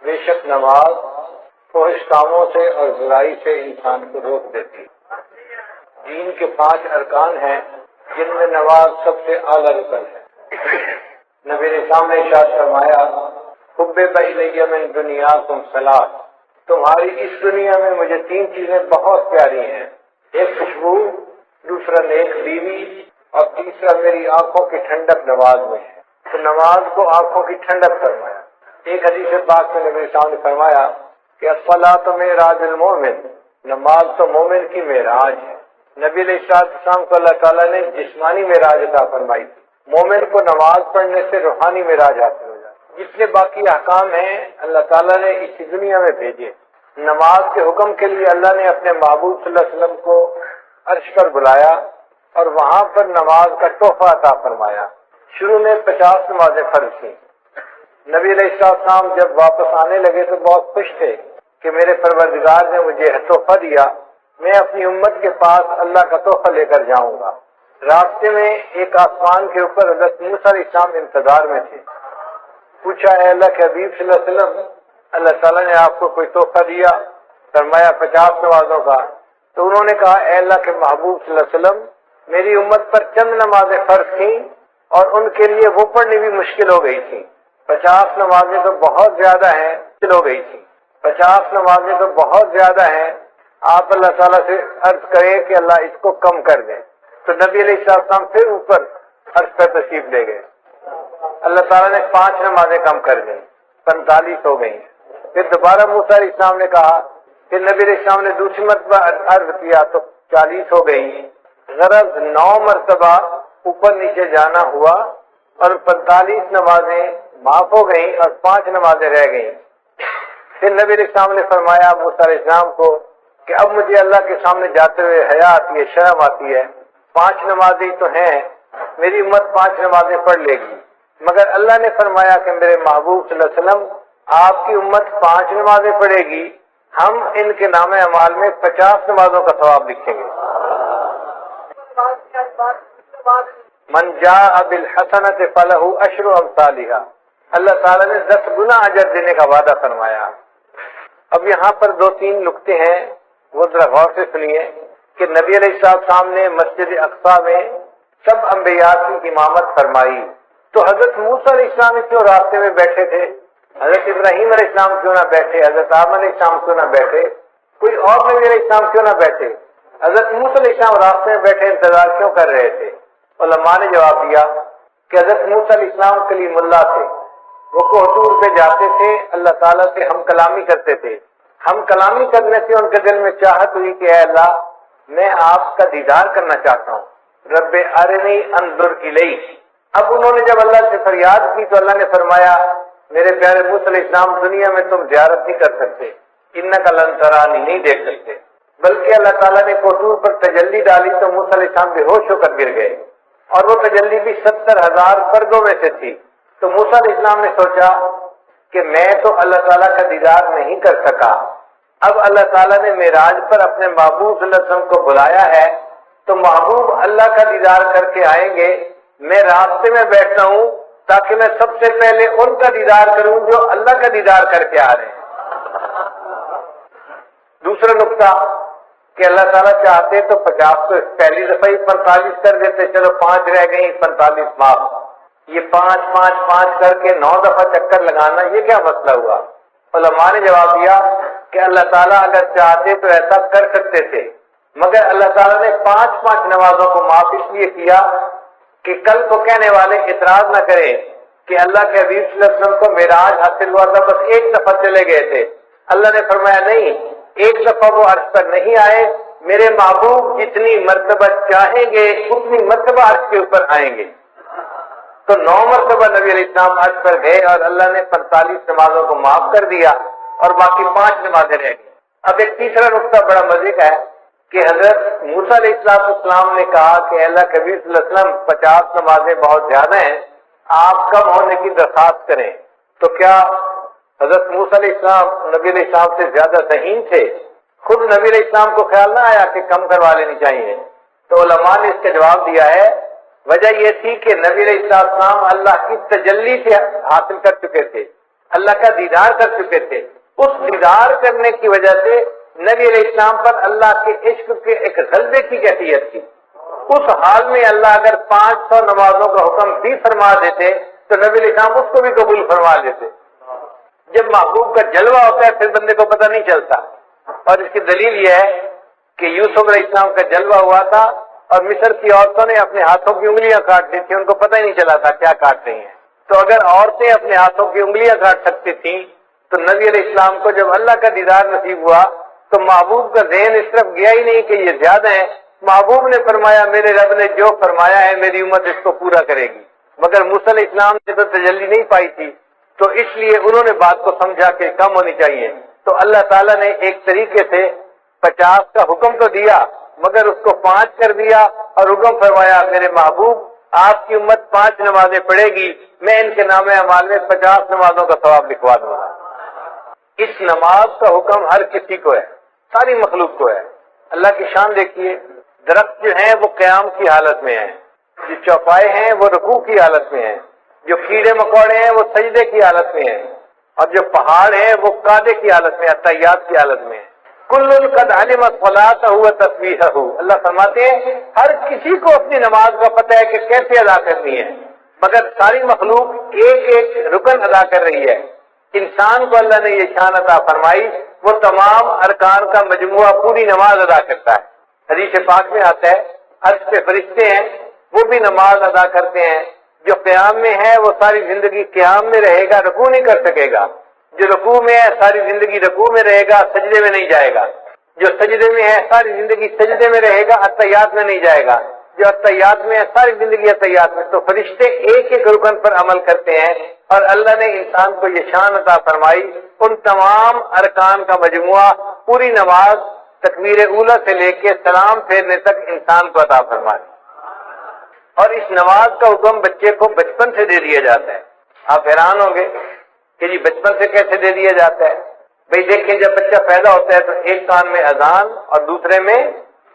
بے شک نماز فحش کاموں سے اور برائی سے انسان کو روک دیتی ہے۔ دین کے 5 ارکان ہیں جن میں نماز سب سے اعلیٰ رکن ہے۔ نبی نے سامنے ارشاد فرمایا حبب الی من دنیاکم ثلاث، تمہاری اس دنیا میں مجھے 3 چیزیں بہت پیاری ہیں، ایک خوشبو، دوسرا نیک بیوی اور تیسرا میری آنکھوں کی ٹھنڈک نماز میں ہے۔ تو نماز کو آنکھوں کی ٹھنڈک فرمایا۔ ایک حدیث پاک میں نبی صاحب نے فرمایا کہ الصلاۃ معراج المومن، نماز تو مومن کی معراج ہے۔ نبی علیہ السلام کو اللہ تعالیٰ نے جسمانی معراج عطا فرمائی تھی، مومن کو نماز پڑھنے سے روحانی معراج حاصل ہو جاتی۔ جتنے باقی احکام ہیں اللہ تعالیٰ نے اسی دنیا میں بھیجے۔ نماز کے حکم کے لیے اللہ نے اپنے محبوب صلی اللہ علیہ وسلم کو عرش پر بلایا اور وہاں پر نماز کا تحفہ عطا فرمایا۔ شروع میں 50 نمازیں فرض تھیں۔ نبی علیہ السلام جب واپس آنے لگے تو بہت خوش تھے کہ میرے پروردگار نے مجھے تحفہ دیا، میں اپنی امت کے پاس اللہ کا تحفہ لے کر جاؤں گا۔ راستے میں ایک آسمان کے اوپر حضرت موسیٰ علیہ السلام انتظار میں تھے۔ پوچھا اے اللہ کے حبیب صلی اللہ علیہ وسلم، اللہ تعالیٰ نے آپ کو کوئی تحفہ دیا؟ فرمایا 50 نمازوں کا۔ تو انہوں نے کہا اے اللہ کے محبوب صلی اللہ علیہ وسلم، میری امت پر چند نمازیں فرض تھیں اور ان کے لیے وہ پڑھنی بھی مشکل ہو گئی تھی۔ 50 نمازیں تو بہت زیادہ ہیں، مشکل ہو گئی تھی۔ 50 نمازیں تو بہت زیادہ ہیں، آپ اللہ تعالیٰ سے عرض کریں کہ اللہ اس کو کم کر دیں۔ تو نبی علیہ السلام پھر اوپر عرش پر تشریف لے گئے۔ اللہ تعالیٰ نے 5 نمازیں کم کر دیں، 45 ہو گئی۔ پھر دوبارہ موسیٰ علیہ السلام نے کہا، پھر نبی علیہ السلام نے دوسری مرتبہ عرض کیا تو 40 ہو گئی۔ غرض 9 مرتبہ اوپر نیچے جانا ہوا اور 45 نمازیں معاف ہو گئیں اور 5 نمازیں رہ گئیں۔ پھر نبی علیہ السلام نے فرمایا موسیٰ علیہ السلام کو کہ اب مجھے اللہ کے سامنے جاتے ہوئے حیا آتی ہے، شرم آتی ہے، 5 نمازیں تو ہیں، میری امت 5 نمازیں پڑھ لے گی، مگر اللہ نے فرمایا کہ میرے محبوب صلی اللہ علیہ وسلم آپ کی امت 5 نمازیں پڑھے گی، ہم ان کے نام اعمال میں 50 نمازوں کا ثواب لکھیں گے۔ من جاء بالحسنۃ فلہ عشر امثالھا، اللہ تعالیٰ نے 10 گنا اجر دینے کا وعدہ فرمایا۔ اب یہاں پر 2-3 نکتے ہیں، وہ ذرا غور سے سنیے کہ نبی علیہ السلام نے مسجد اقصیٰ میں سب انبیاء کی امامت فرمائی، تو حضرت موسیٰ علیہ السلام کیوں راستے میں بیٹھے تھے؟ حضرت ابراہیم علیہ السلام کیوں نہ بیٹھے؟ حضرت آدم علیہ السلام کیوں نہ بیٹھے؟ کوئی اور نبی علیہ السلام کیوں نہ بیٹھے؟ حضرت موسیٰ علیہ السلام راستے میں بیٹھے انتظار کیوں کر رہے تھے؟ علماء نے جواب دیا کہ حضرت موسیٰ علیہ السلام کلیم اللہ تھے، وہ کوہ پہ جاتے تھے، اللہ تعالیٰ سے ہم کلامی کرتے تھے، ہم کلامی کرنے سے ان کے دل میں چاہت ہوئی کہ اے اللہ میں آپ کا دیدار کرنا چاہتا ہوں، رب ارنی انظر الیک۔ اب انہوں نے جب اللہ سے فریاد کی تو اللہ نے فرمایا میرے پیارے موسیٰ علیہ السلام دنیا میں تم زیارت نہیں کر سکتے، انک لن ترانی، نہیں دیکھ سکتے، بلکہ اللہ تعالیٰ نے کوہ پر تجلی ڈالی تو موسیٰ علیہ السلام بے ہوش ہو کر گر گئے، اور وہ تجلی بھی 70,000 پردوں میں سے تھی۔ تو موسیٰ علیہ السلام نے سوچا کہ میں تو اللہ تعالیٰ کا دیدار نہیں کر سکا، اب اللہ تعالیٰ نے معراج پر اپنے محبوب صلی اللہ علیہ وسلم کو بلایا ہے تو محبوب اللہ کا دیدار کر کے آئیں گے، میں راستے میں بیٹھتا ہوں تاکہ میں سب سے پہلے ان کا دیدار کروں جو اللہ کا دیدار کر کے آ رہے ہیں۔ دوسرا نقطہ کہ اللہ تعالیٰ چاہتے تو 50 کو پہلی دفعہ ہی 45 کر دیتے، چلو 5 رہ گئی، 45 معاف۔ یہ 5 کر کے 9 دفعہ چکر لگانا یہ کیا مسئلہ ہوا؟ علماء نے جواب دیا کہ اللہ تعالیٰ اگر چاہتے تو ایسا کر سکتے تھے، مگر اللہ تعالیٰ نے 5 نمازوں کو معاف اس لیے کیا کہ کل کو کہنے والے اعتراض نہ کریں کہ اللہ کے حبیب صلی اللہ علیہ وسلم کو معراج حاصل ہوا تھا بس 1 دفعہ چلے گئے تھے۔ اللہ نے فرمایا نہیں، 1 دفعہ وہ عرش پر نہیں آئے، میرے محبوب جتنی مرتبہ چاہیں گے اتنی مرتبہ عرش کے اوپر آئیں گے۔ تو 9 مرتبہ نبی علیہ السلام عرش پر گئے اور اللہ نے 45 نمازوں کو معاف کر دیا اور باقی 5 نمازیں رہ گئی۔ اب ایک تیسرا نقطہ بڑا مزے کا ہے کہ حضرت موسیٰ علیہ السلام نے کہا کہ اللہ کے نبی صلی اللہ علیہ وسلم 50 نمازیں بہت زیادہ ہیں، آپ کم ہونے کی درخواست کریں۔ تو کیا حضرت موسیٰ علیہ السلام نبی علیہ السلام سے زیادہ ذہین تھے؟ خود نبی علیہ السلام کو خیال نہ آیا کہ کم کروا لینی چاہیے؟ تو علماء نے اس کا جواب دیا ہے وجہ یہ تھی کہ نبی علیہ السلام اللہ کی تجلی سے حاصل کر چکے تھے، اللہ کا دیدار کر چکے تھے. اس دیدار کرنے کی وجہ سے نبی علیہ السلام پر اللہ کے عشق کے ایک غلبے کی کیفیت تھی. اس حال میں اللہ اگر 500 نمازوں کا حکم بھی فرما دیتے تو نبی علیہ السلام اس کو بھی قبول فرما لیتے. جب محبوب کا جلوہ ہوتا ہے پھر بندے کو پتہ نہیں چلتا. اور اس کی دلیل یہ ہے کہ یوسف علیہ السلام کا جلوہ ہوا تھا اور مصر کی عورتوں نے اپنے ہاتھوں کی انگلیاں کاٹ دی تھی، ان کو پتہ ہی نہیں چلا تھا کیا کاٹ رہی ہیں. تو اگر عورتیں اپنے ہاتھوں کی انگلیاں کاٹ سکتی تھیں تو نبی علیہ السلام کو جب اللہ کا دیدار نصیب ہوا تو محبوب کا ذہن اس طرف گیا ہی نہیں کہ یہ زیادہ ہیں. محبوب نے فرمایا میرے رب نے جو فرمایا ہے میری امت اس کو پورا کرے گی. مگر موسیٰ علیہ السلام نے تو تجلی نہیں پائی تھی تو اس لیے انہوں نے بات کو سمجھا کہ کم ہونی چاہیے. تو اللہ تعالیٰ نے ایک طریقے سے 50 کا حکم تو دیا مگر اس کو 5 کر دیا اور حکم فرمایا میرے محبوب آپ کی امت 5 نمازیں پڑھے گی، میں ان کے نام اعمال میں 50 نمازوں کا ثواب لکھوا دوں گا. اس نماز کا حکم ہر کسی کو ہے، ساری مخلوق کو ہے. اللہ کی شان دیکھیے، درخت جو ہیں وہ قیام کی حالت میں ہیں، جو چوپائے ہیں وہ رکوع کی حالت میں ہیں، جو کیڑے مکوڑے ہیں وہ سجدے کی حالت میں ہیں، اور جو پہاڑ ہیں وہ قعدے کی حالت میں، تحیات کی حالت میں ہیں. کل قد علم صلاتہ و تسبیحہ. اللہ فرماتے ہیں ہر کسی کو اپنی نماز کا پتہ ہے کہ کیسے ادا کرنی ہے، مگر ساری مخلوق ایک ایک رکن ادا کر رہی ہے. انسان کو اللہ نے یہ شان عطا فرمائی وہ تمام ارکان کا مجموعہ پوری نماز ادا کرتا ہے. حدیث پاک میں آتا ہے عرش پہ فرشتے ہیں وہ بھی نماز ادا کرتے ہیں. جو قیام میں ہے وہ ساری زندگی قیام میں رہے گا، رکوع نہیں کر سکے گا. جو رکوع میں ہے ساری زندگی رکوع میں رہے گا، سجدے میں نہیں جائے گا. جو سجدے میں ہے ساری زندگی سجدے میں رہے گا، اتحیات میں نہیں جائے گا. جو اتحیات میں ہے ساری زندگی اتحیات میں. تو فرشتے ایک ایک رکن پر عمل کرتے ہیں اور اللہ نے انسان کو یہ شان عطا فرمائی ان تمام ارکان کا مجموعہ پوری نماز تکبیر اولیٰ سے لے کے سلام پھیرنے تک انسان کو عطا فرمائی. اور اس نماز کا حکم بچے کو بچپن سے دے دیا جاتا ہے. آپ حیران ہوں گے کہ جی بچپن سے کیسے دے دیا جاتا ہے؟ بھئی دیکھیں جب بچہ پیدا ہوتا ہے تو ایک کان میں اذان اور دوسرے میں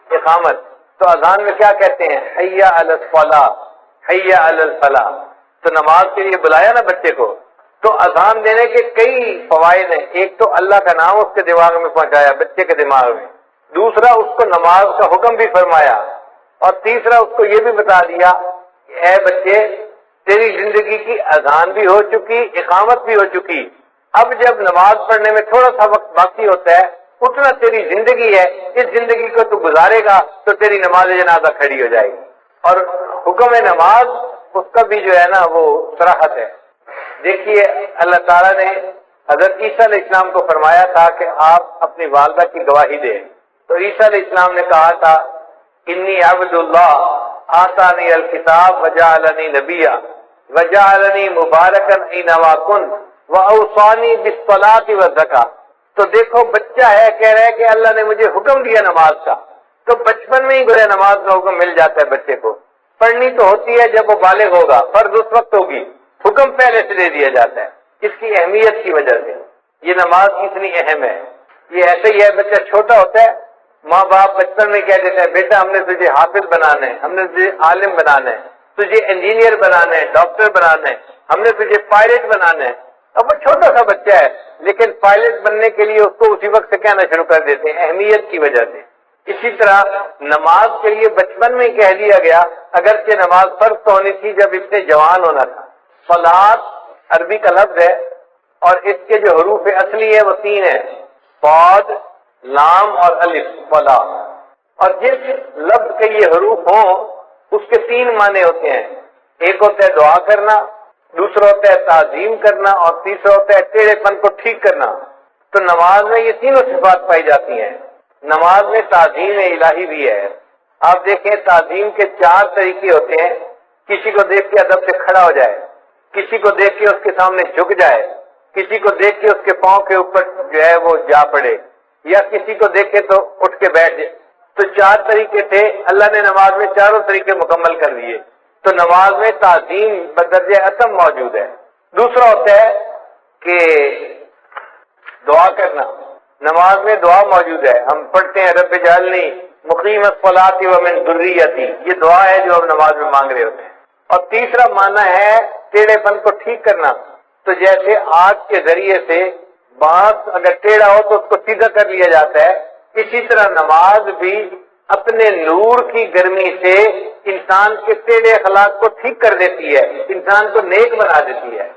اقامت. تو اذان میں کیا کہتے ہیں؟ حی علی الصلاۃ، حی علی الفلاح. تو نماز کے لیے بلایا نا بچے کو. تو اذان دینے کے کئی فوائد ہیں. ایک تو اللہ کا نام اس کے دماغ میں پہنچایا، بچے کے دماغ میں. دوسرا اس کو نماز کا حکم بھی فرمایا. اور تیسرا اس کو یہ بھی بتا دیا کہ اے بچے تیری زندگی کی اذان بھی ہو چکی، اقامت بھی ہو چکی. اب جب نماز پڑھنے میں تھوڑا سا وقت باقی ہوتا ہے اتنا تیری زندگی ہے، اس زندگی کو تو گزارے گا تو تیری نماز جنازہ کھڑی ہو جائے گی. اور حکم نماز اس کا بھی جو ہے نا وہ صراحت ہے. دیکھیے اللہ تعالیٰ نے حضرت عیسیٰ علیہ السلام کو فرمایا تھا کہ آپ اپنی والدہ کی گواہی دیں. تو عیسیٰ علیہ السلام نے کہا تھا انی عبد اللہ آتانی الکتاب وجعلنی نبیا وجعلنی مبارکا اینما کنت واوصانی بالصلاۃ والزکاۃ. تو دیکھو بچہ ہے کہہ رہا ہے کہ اللہ نے مجھے حکم دیا نماز کا. تو بچپن میں ہی گویا نماز کا حکم مل جاتا ہے بچے کو. پڑھنی تو ہوتی ہے جب وہ بالغ ہوگا، فرض اس وقت ہوگی، حکم پہلے سے دے دیا جاتا ہے اس کی اہمیت کی وجہ سے. یہ نماز کتنی اہم ہے. یہ ایسے ہی ہے بچہ چھوٹا ہوتا ہے ماں باپ بچپن میں کہہ دیتے ہیں بیٹا ہم نے تجھے حافظ بنانا ہے، ہم نے تجھے عالم بنانا ہے، تجھے انجینئر بنانا ہے، ڈاکٹر بنانا ہے، ہم نے تجھے پائلٹ بنانا ہے. اب وہ چھوٹا سا بچہ ہے لیکن پائلٹ بننے کے لیے اس کو اسی وقت سے کہنا شروع کر دیتے ہیں اہمیت کی وجہ سے. اسی طرح نماز کے لیے بچپن میں کہہ دیا گیا اگرچہ نماز فرض تو ہونی تھی جب اس نے جوان ہونا تھا. صلاۃ عربی کا لفظ ہے اور اس کے جو حروف اصلی ہے وہ 3 ہیں، صاد، لام اور الف، صلاۃ. اور جس لفظ کے یہ حروف ہوں اس کے 3 معنی ہوتے ہیں. ایک ہوتا ہے دعا کرنا، دوسرا ہوتا ہے تعظیم کرنا اور تیسرا ہوتا ہے ٹیڑھے پن کو ٹھیک کرنا. تو نماز میں یہ تینوں صفات پائی جاتی ہیں. نماز میں تعظیم الہی بھی ہے. آپ دیکھیں تعظیم کے 4 طریقے ہوتے ہیں. کسی کو دیکھ کے ادب سے کھڑا ہو جائے، کسی کو دیکھ کے اس کے سامنے جھک جائے، کسی کو دیکھ کے اس کے پاؤں کے اوپر جو ہے وہ جا پڑے، یا کسی کو دیکھے تو اٹھ کے بیٹھ جائے. تو 4 طریقے تھے، اللہ نے نماز میں 4 طریقے مکمل کر دیے. تو نماز میں تعظیم بدرجہ اتم موجود ہے. دوسرا ہوتا ہے کہ دعا کرنا. نماز میں دعا موجود ہے. ہم پڑھتے ہیں رب اجعلنی مقیم الصلاۃ ومن ذریتی، یہ دعا ہے جو ہم نماز میں مانگ رہے ہوتے ہیں. اور تیسرا معنی ہے ٹیڑھے پن کو ٹھیک کرنا. تو جیسے آگ کے ذریعے سے بانس اگر ٹیڑھا ہو تو اس کو سیدھا کر لیا جاتا ہے، اسی طرح نماز بھی اپنے نور کی گرمی سے انسان کے ٹیڑھے اخلاق کو ٹھیک کر دیتی ہے، انسان کو نیک بنا دیتی ہے۔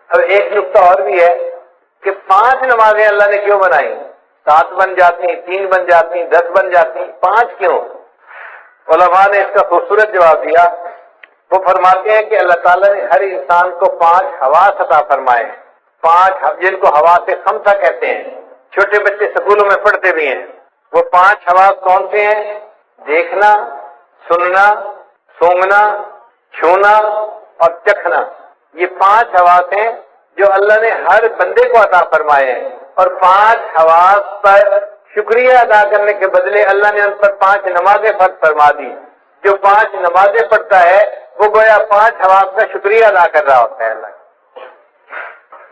اب ایک نقطہ اور بھی ہے کہ 5 نمازیں اللہ نے کیوں بنائی؟ 7 بن جاتی، 3 بن جاتی، 10 بن جاتی، 5 کیوں؟ علماء نے اس کا خوبصورت جواب دیا۔ وہ فرماتے ہیں کہ اللہ تعالیٰ نے ہر انسان کو 5 حواس عطا فرمائے، 5 جن کو حواس خمسہ کہتے ہیں، چھوٹے بچے سکولوں میں پڑھتے بھی ہیں۔ وہ 5 حواس کون سے ہیں؟ دیکھنا، سننا، سونگنا، چھونا اور چکھنا۔ یہ 5 حواس ہیں جو اللہ نے ہر بندے کو عطا فرمائے ہیں، اور 5 حواس پر شکریہ ادا کرنے کے بدلے اللہ نے ان پر 5 نمازیں فرض فرما دی۔ جو 5 نمازیں پڑھتا ہے وہ گویا 5 حواس کا شکریہ ادا کر رہا ہوتا ہے اللہ کا۔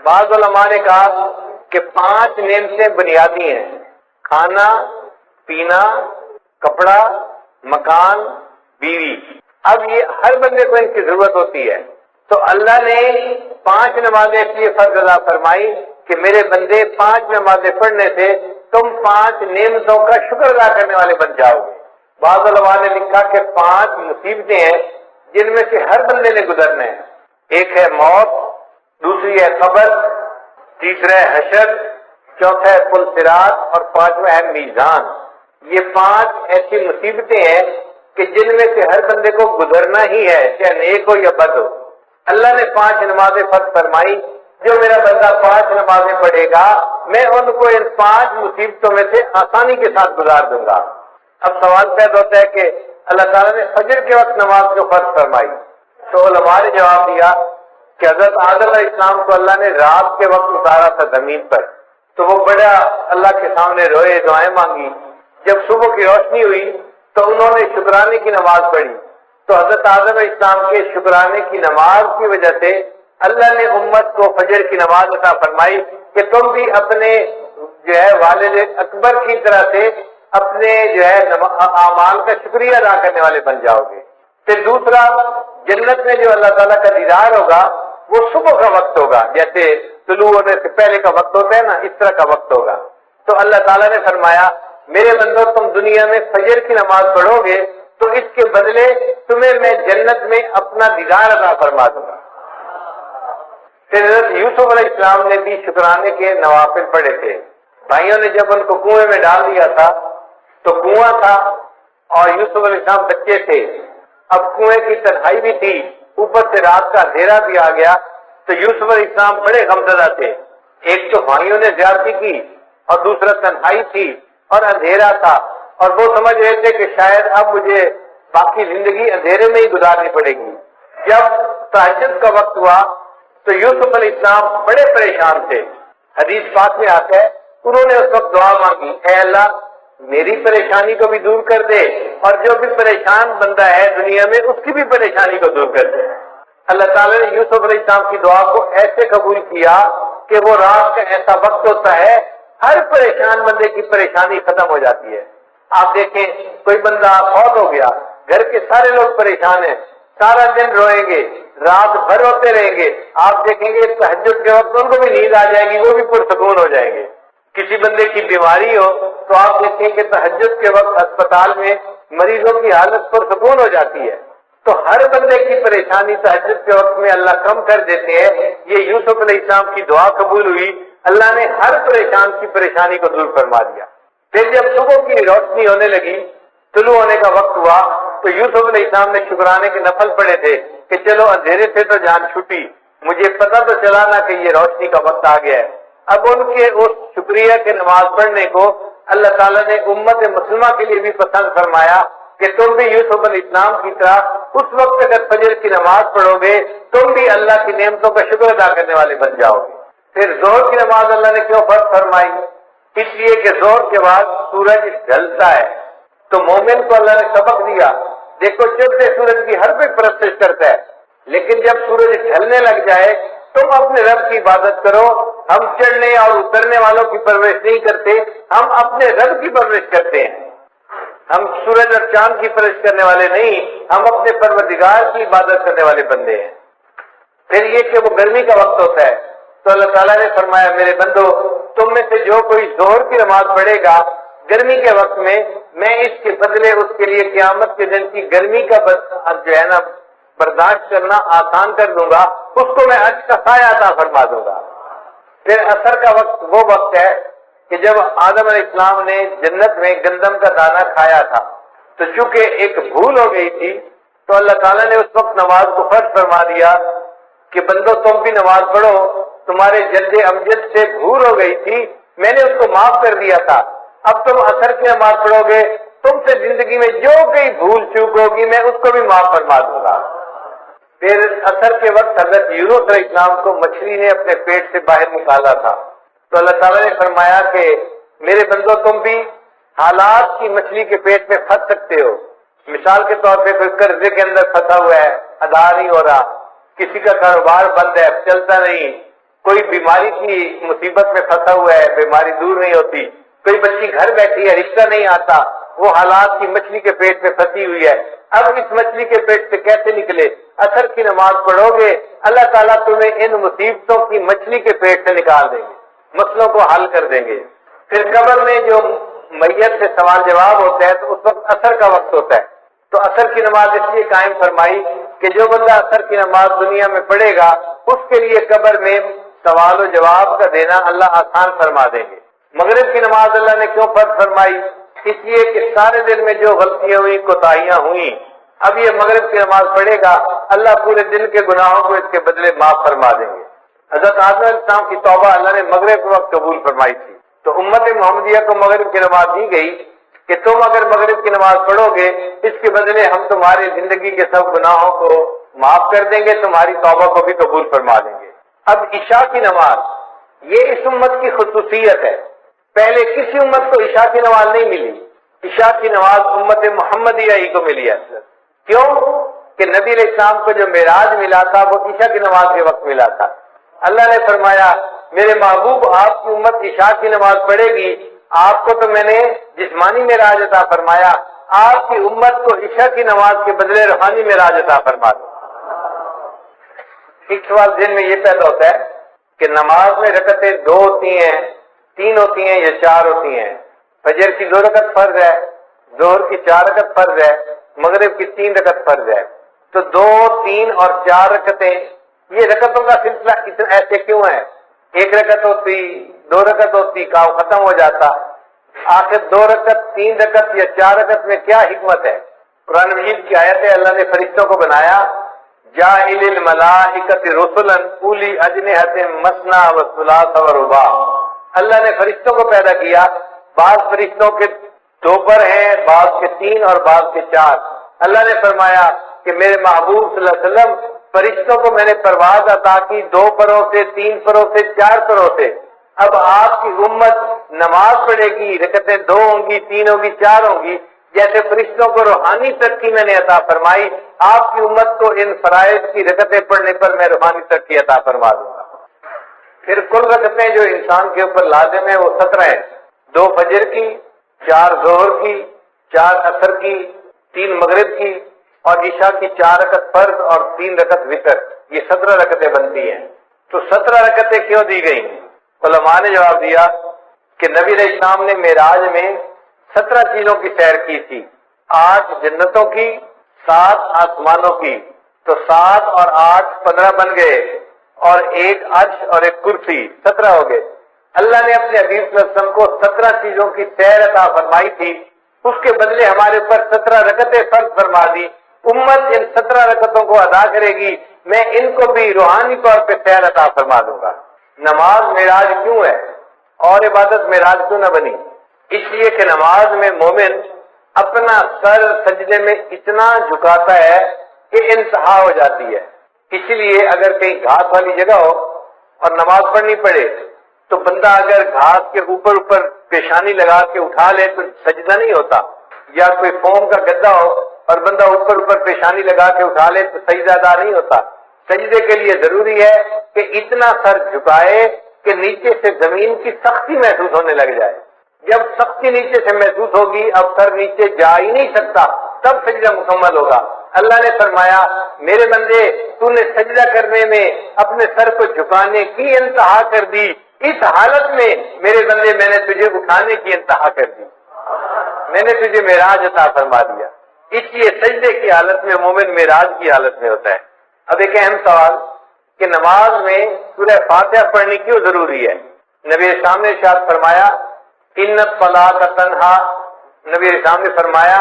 بعض علماء نے کہا کہ 5 نعمتیں بنیادی ہیں: کھانا، پینا، کپڑا، مکان، بیوی۔ اب یہ ہر بندے کو ان کی ضرورت ہوتی ہے، تو اللہ نے 5 نمازیں اس لیے فرض ادا فرمائی کہ میرے بندے 5 نمازیں پڑھنے سے تم 5 نعمتوں کا شکر ادا کرنے والے بن جاؤ گے۔ بعض علماء نے لکھا کہ 5 مصیبتیں ہیں جن میں سے ہر بندے نے گزرنا ہے۔ ایک ہے موت، دوسری ہے قبر، تیسرا ہے حشر، چوتھا ہے پل صراط اور 5واں ہے میزان۔ یہ 5 ایسی مصیبتیں ہیں کہ جن میں سے ہر بندے کو گزرنا ہی ہے، چاہے نیک ہو یا بد ہو۔ اللہ نے 5 نمازیں فرض فرمائی، جو میرا بندہ 5 نمازیں پڑھے گا میں ان کو ان 5 مصیبتوں میں سے آسانی کے ساتھ گزار دوں گا۔ اب سوال پیدا ہوتا ہے کہ اللہ تعالیٰ نے فجر کے وقت نماز کو فرض فرمائی، تو علماء نے جواب دیا کہ حضرت آدم علیہ السلام کو اللہ نے رات کے وقت اتارا تھا زمین پر، تو وہ بڑا اللہ کے سامنے روئے، دعائیں مانگی۔ جب صبح کی روشنی ہوئی تو انہوں نے شکرانے کی نماز پڑھی، تو حضرت آدم علیہ السلام کے شکرانے کی نماز کی وجہ سے اللہ نے امت کو فجر کی نماز عطا فرمائی کہ تم بھی اپنے جو ہے والد اکبر کی طرح سے اپنے جو ہے اعمال کا شکریہ ادا کرنے والے بن جاؤ گے۔ پھر دوسرا، جنت میں جو اللہ تعالیٰ کا دیدار ہوگا وہ صبح کا وقت ہوگا، جیسے طلوع ہونے سے پہلے کا وقت ہوتا ہے نا، اس طرح کا وقت ہوگا۔ تو اللہ تعالیٰ نے فرمایا میرے بندو تم دنیا میں فجر کی نماز پڑھو گے تو اس کے بدلے تمہیں میں جنت میں اپنا دیدار عطا فرما دوں گا۔ پھر حضرت یوسف علیہ السلام نے بھی شکرانے کے نوافل پڑھے تھے۔ بھائیوں نے جب ان کو کنویں میں ڈال دیا تھا تو کنواں تھا اور یوسف علیہ السلام بچے تھے، اب کنویں کی تنہائی بھی تھی، اوپر سے رات کا اندھیرا بھی آ گیا، تو یوسف علیہ السلام بڑے غمزدہ تھے۔ ایک تو بھائیوں نے زیادتی کی اور دوسرا تنہائی تھی اور اندھیرا تھا، اور وہ سمجھ رہے تھے کہ شاید اب مجھے باقی زندگی اندھیرے میں ہی گزارنی پڑے گی۔ جب تہجد کا وقت ہوا تو یوسف علیہ السلام بڑے پریشان تھے۔ حدیث پاک میں آتا ہے انہوں نے اس وقت دعا مانگی، اے اللہ میری پریشانی کو بھی دور کر دے اور جو بھی پریشان بندہ ہے دنیا میں اس کی بھی پریشانی کو دور کر دے۔ اللہ تعالیٰ نے یوسف علیہ السلام کی دعا کو ایسے قبول کیا کہ وہ رات کا ایسا وقت ہوتا ہے ہر پریشان بندے کی پریشانی ختم ہو جاتی ہے۔ آپ دیکھیں کوئی بندہ فوت ہو گیا، گھر کے سارے لوگ پریشان ہیں، سارا دن روئیں گے، رات بھر روتے رہیں گے، آپ دیکھیں گے تہجد کے وقت ان کو بھی نیند آ جائے گی، وہ بھی پرسکون ہو جائیں گے۔ کسی بندے کی بیماری ہو تو آپ دیکھیں کہ تہجد کے وقت اسپتال میں مریضوں کی حالت پرسکون ہو جاتی ہے۔ تو ہر بندے کی پریشانی تہجد کے وقت میں اللہ کم کر دیتے ہیں۔ یہ یوسف علیہ السلام کی دعا قبول ہوئی، اللہ نے ہر پریشان کی پریشانی کو دور فرما دیا۔ پھر جب صبح کی روشنی ہونے لگی، طلوع ہونے کا وقت ہوا، تو یوسف علیہ السلام نے شکرانے کے نفل پڑھے تھے کہ چلو اندھیرے سے تو جان چھوٹی، مجھے پتہ تو چلا نہ کہ یہ روشنی کا وقت آ گیا ہے۔ اب ان کے اس شکریہ کے نماز پڑھنے کو اللہ تعالیٰ نے امت مسلمہ کے لیے بھی پسند فرمایا کہ تم بھی یوسف علیہ السلام کی طرح اس وقت اگر فجر کی نماز پڑھو گے تم بھی اللہ کی نعمتوں کا شکر ادا کرنے والے بن جاؤ گے۔ پھر ظہر کی نماز اللہ نے کیوں فرض فرمائی؟ اس لیے کہ ظہر کے بعد سورج ڈھلتا ہے، تو مومن کو اللہ نے سبق دیا، دیکھو چڑھتے سورج کی ہر کوئی پرستش کرتا ہے، لیکن جب سورج ڈھلنے لگ جائے تم اپنے رب کی عبادت کرو۔ ہم چڑھنے اور اترنے والوں کی پرورش نہیں کرتے، ہم اپنے رب کی پرورش کرتے ہیں۔ ہم سورج اور چاند کی پرورش کرنے والے نہیں، ہم اپنے پروردگار کی عبادت کرنے والے بندے ہیں۔ پھر یہ کہ وہ گرمی کا وقت ہوتا ہے تو اللہ تعالیٰ نے فرمایا میرے بندو تم میں سے جو کوئی ظہر کی نماز پڑھے گا گرمی کے وقت میں اس کے بدلے اس کے لیے قیامت کے دن کی گرمی کا جو ہے نا برداشت کرنا آسان کر دوں گا، اس کو میں عرش کا سایہ عطا فرما دوں گا۔ پھر عصر کا وقت وہ وقت ہے کہ جب آدم علیہ السلام نے جنت میں گندم کا دانہ کھایا تھا تو چونکہ ایک بھول ہو گئی تھی تو اللہ تعالیٰ نے اس وقت نماز کو فرض فرما دیا کہ بندو تم بھی نماز پڑھو، تمہارے جد امجد سے بھول ہو گئی تھی، میں نے اس کو معاف کر دیا تھا، اب تم عصر کی نماز پڑھو گے، تم سے زندگی میں جو کوئی بھول چوک ہوگی میں اس کو بھی معاف فرما دوں گا۔ پھر عصر کے وقت حضرت یونس علیہ السلام کو مچھلی نے اپنے پیٹ سے باہر نکالا تھا تو اللہ تعالیٰ نے فرمایا کہ میرے بندو تم بھی حالات کی مچھلی کے پیٹ میں پھنس سکتے ہو، مثال کے طور پہ کوئی قرضے کے اندر پھنسا ہوا ہے، ادا نہیں ہو رہا، کسی کا کاروبار بند ہے، چلتا نہیں، کوئی بیماری کی مصیبت میں پھنسا ہوا ہے، بیماری دور نہیں ہوتی، کوئی بچی گھر بیٹھی ہے، رشتہ نہیں آتا، وہ حالات کی مچھلی کے پیٹ میں پھنسی ہوئی ہے، اب اس مچھلی کے پیٹ سے کیسے نکلے؟ عصر کی نماز پڑھو گے اللہ تعالیٰ تمہیں ان مصیبتوں کی مچھلی کے پیٹ سے نکال دیں گے، مسئلوں کو حل کر دیں گے۔ پھر قبر میں جو میت سے سوال جواب ہوتا ہے تو اس وقت عصر کا وقت ہوتا ہے تو عصر کی نماز اس لیے قائم فرمائی کہ جو بندہ عصر کی نماز دنیا میں پڑھے گا اس کے لیے قبر میں سوال و جواب کا دینا اللہ آسان فرما دیں گے۔ مغرب کی نماز اللہ نے کیوں فرض فرمائی؟ اس لیے کہ سارے دن میں جو غلطیاں ہوئی، کوتاہیاں ہوئیں، اب یہ مغرب کی نماز پڑھے گا اللہ پورے دن کے گناہوں کو اس کے بدلے معاف فرما دیں گے۔ حضرت آدم علیہ السلام کی توبہ اللہ نے مغرب کے وقت قبول فرمائی تھی تو امت محمدیہ کو مغرب کی نماز دی گئی کہ تم اگر مغرب کی نماز پڑھو گے اس کے بدلے ہم تمہاری زندگی کے سب گناہوں کو معاف کر دیں گے، تمہاری توبہ کو بھی قبول فرما دیں گے۔ اب عشاء کی نماز یہ اس امت کی خصوصیت ہے، پہلے کسی امت کو عشاء کی نماز نہیں ملی، عشاء کی نماز امت محمدیہ ہی کو ملی ہے۔ کیوں کہ نبی علیہ السلام کو جو معراج ملا تھا وہ عشاء کی نماز کے وقت ملا تھا۔ اللہ نے فرمایا میرے محبوب آپ کی امت عشاء کی نماز پڑھے گی، آپ کو تو میں نے جسمانی معراج عطا فرمایا، آپ کی امت کو عشاء کی نماز کے بدلے روحانی معراج عطا فرما دو۔ ایک سوال ذہن میں یہ پیدا ہوتا ہے کہ نماز میں رکعتیں 2 ہوتی ہیں، 3 ہوتی ہیں یا 4 ہوتی ہیں؟ فجر کی 2 رکعت فرض ہے، ظہر کی 4 رکعت فرض ہے، مغرب کی 3 رکعت فرض ہے، تو 2، 3 اور 4 رکعتیں، یہ رکعتوں کا سلسلہ اتنا ایسے کیوں ہے؟ 1 رکعت ہوتی، 2 رکعت ہوتی، کام ختم ہو جاتا، آخر 2 رکعت، 3 رکعت یا 4 رکعت میں کیا حکمت ہے؟ قرآن مجید کی آیت ہے اللہ نے فرشتوں کو بنایا جاعل الملائکۃ رسلا اولی اجنحۃ مثنی و ثلاث و رباع، اللہ نے فرشتوں کو پیدا کیا، بعض فرشتوں کے 2 پر ہیں، بعض کے 3 اور بعض کے 4۔ اللہ نے فرمایا کہ میرے محبوب صلی اللہ علیہ وسلم فرشتوں کو میں نے پرواز عطا کی 2 پروں سے، 3 پروں سے، 4 پروں سے، اب آپ کی امت نماز پڑھے گی، رکعتیں 2 ہوں گی، 3 ہوں گی، 4 ہوں گی، جیسے فرشتوں کو روحانی ترقی میں نے عطا فرمائی، آپ کی امت کو ان فرائض کی رکعتیں پڑھنے پر میں روحانی ترقی عطا فرما دوں گا۔ پھر کل رکعتیں جو انسان کے اوپر لازم ہے وہ 17 ہیں، 2 فجر کی، 4 ظہر کی، 4 عصر کی، 3 مغرب کی اور عشاء کی 4 رکعت فرض اور 3 رکعت وتر، یہ 17 رکعتیں بنتی ہیں۔ تو 17 رکعتیں کیوں دی گئی؟ علماء نے جواب دیا کہ نبی علیہ السلام نے معراج میں 17 چیزوں کی سیر کی تھی، 8 جنتوں کی، 7 آسمانوں کی، تو 7 اور 8 15 بن گئے اور 1 عرش اور 1 کرسی، 17 ہو گئے۔ اللہ نے اپنے حبیب صلی اللہ علیہ وسلم کو 17 چیزوں کی سیر عطا فرمائی تھی، اس کے بدلے ہمارے اوپر 17 رکعتیں فرض فرما دی، امت ان 17 رکعتوں کو ادا کرے گی، میں ان کو بھی روحانی طور پہ سیر عطا فرما دوں گا۔ نماز معراج کیوں ہے اور عبادت معراج کیوں نہ بنی؟ اس لیے کہ نماز میں مومن اپنا سر سجدے میں اتنا جھکاتا ہے کہ انتہا ہو جاتی ہے، اس لیے اگر کہیں گھاس والی جگہ ہو اور نماز پڑھنی پڑے تو بندہ اگر گھاس کے اوپر پیشانی لگا کے اٹھا لے تو سجدہ نہیں ہوتا، یا کوئی فوم کا گدا ہو اور بندہ اوپر پیشانی لگا کے اٹھا لے تو سجدہ ادا نہیں ہوتا۔ سجدے کے لیے ضروری ہے کہ اتنا سر جھکائے کہ نیچے سے زمین کی سختی محسوس ہونے لگ جائے، جب سختی نیچے سے محسوس ہوگی اب سر نیچے جا ہی نہیں سکتا تب سجدہ مکمل ہوگا، اللہ نے فرمایا میرے بندے تو نے سجدہ کرنے میں اپنے سر کو جھکانے کی انتہا کر دی، اس حالت میں میرے بندے میں نے تجھے اٹھانے کی انتہا کر دی، میں نے تجھے معراج عطا فرما دیا۔ اس لیے سجدے کی حالت میں مومن معراج کی حالت میں ہوتا ہے۔ اب ایک اہم سوال کہ نماز میں سورہ فاتحہ پڑھنی کیوں ضروری ہے؟ نبی اسلام نے ارشاد فرمایا ان الصلاۃ تنہا، نبی اسلام نے فرمایا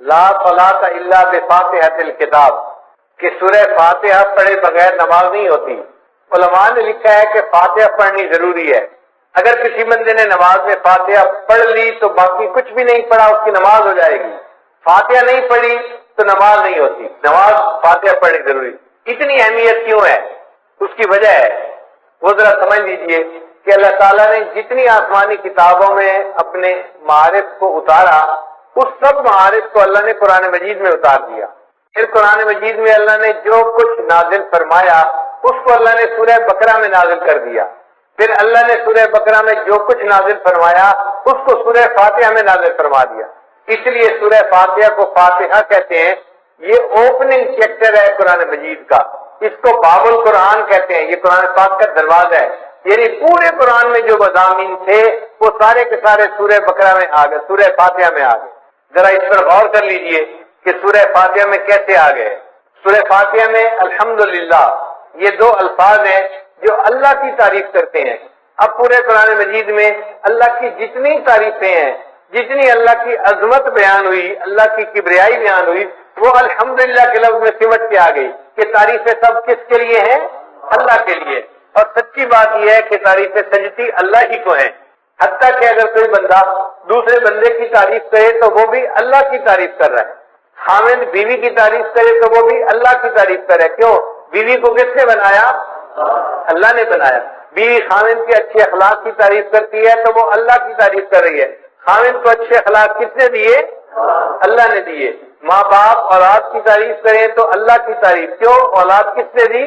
لا صلاۃ الا بفاتحۃ الکتاب، کہ سورہ فاتحہ پڑھے بغیر نماز نہیں ہوتی۔ علماء نے لکھا ہے کہ فاتحہ پڑھنی ضروری ہے۔ اگر کسی بندے نے نماز میں فاتحہ پڑھ لی تو باقی کچھ بھی نہیں پڑھا، اس کی نماز ہو جائے گی۔ فاتحہ نہیں پڑھی تو نماز نہیں ہوتی، نماز فاتحہ پڑھنی ضروری۔ اتنی اہمیت کیوں ہے؟ اس کی وجہ ہے وہ ذرا سمجھ لیجئے کہ اللہ تعالیٰ نے جتنی آسمانی کتابوں میں اپنے معارف کو اتارا، اس سب معارف کو اللہ نے قرآن مجید میں اتار دیا۔ پھر قرآن مجید میں اللہ نے جو کچھ نازل فرمایا اس کو اللہ نے سورہ بقرہ میں نازل کر دیا۔ پھر اللہ نے سورہ بقرہ میں جو کچھ نازل فرمایا اس کو سورہ فاتحہ میں نازل فرما دیا۔ اس لیے سورہ فاتحہ کو فاتحہ کہتے ہیں۔ یہ اوپننگ چیپٹر ہے قرآن مجید کا، اس کو باب القرآن کہتے ہیں۔ یہ قرآن پاک کا دروازہ ہے، یعنی پورے قرآن میں جو مضامین تھے وہ سارے کے سارے سورہ بقرہ میں آ گئے، سورہ فاتحہ میں آ گئے۔ ذرا اس پر غور کر لیجئے کہ سورہ فاتحہ میں کیسے آ گئے۔ سورہ فاتحہ میں الحمدللہ یہ دو الفاظ ہیں جو اللہ کی تعریف کرتے ہیں۔ اب پورے قرآن مجید میں اللہ کی جتنی تعریفیں ہیں، جتنی اللہ کی عظمت بیان ہوئی، اللہ کی کبریائی بیان ہوئی، وہ الحمدللہ کے لفظ میں سمٹ کے آ گئی کہ تعریفیں سب کس کے لیے ہیں؟ اللہ کے لیے۔ اور سچی بات یہ ہے کہ تعریفیں سجتی اللہ ہی کو ہیں، حتیٰ کہ اگر کوئی بندہ دوسرے بندے کی تعریف کرے تو وہ بھی اللہ کی تعریف کر رہا ہے۔ خاوند بیوی کی تعریف کرے تو وہ بھی اللہ کی تعریف کرے۔ کیوں؟ بیوی کو کس نے بنایا؟ اللہ نے بنایا۔ بیوی خاوند کے اچھے اخلاق کی تعریف کرتی ہے تو وہ اللہ کی تعریف کر رہی ہے۔ خاوند کو اچھے اخلاق کس نے دیے؟ اللہ نے دیے۔ ماں باپ اولاد کی تعریف کریں تو اللہ کی تعریف، کیوں؟ اولاد کس نے دی؟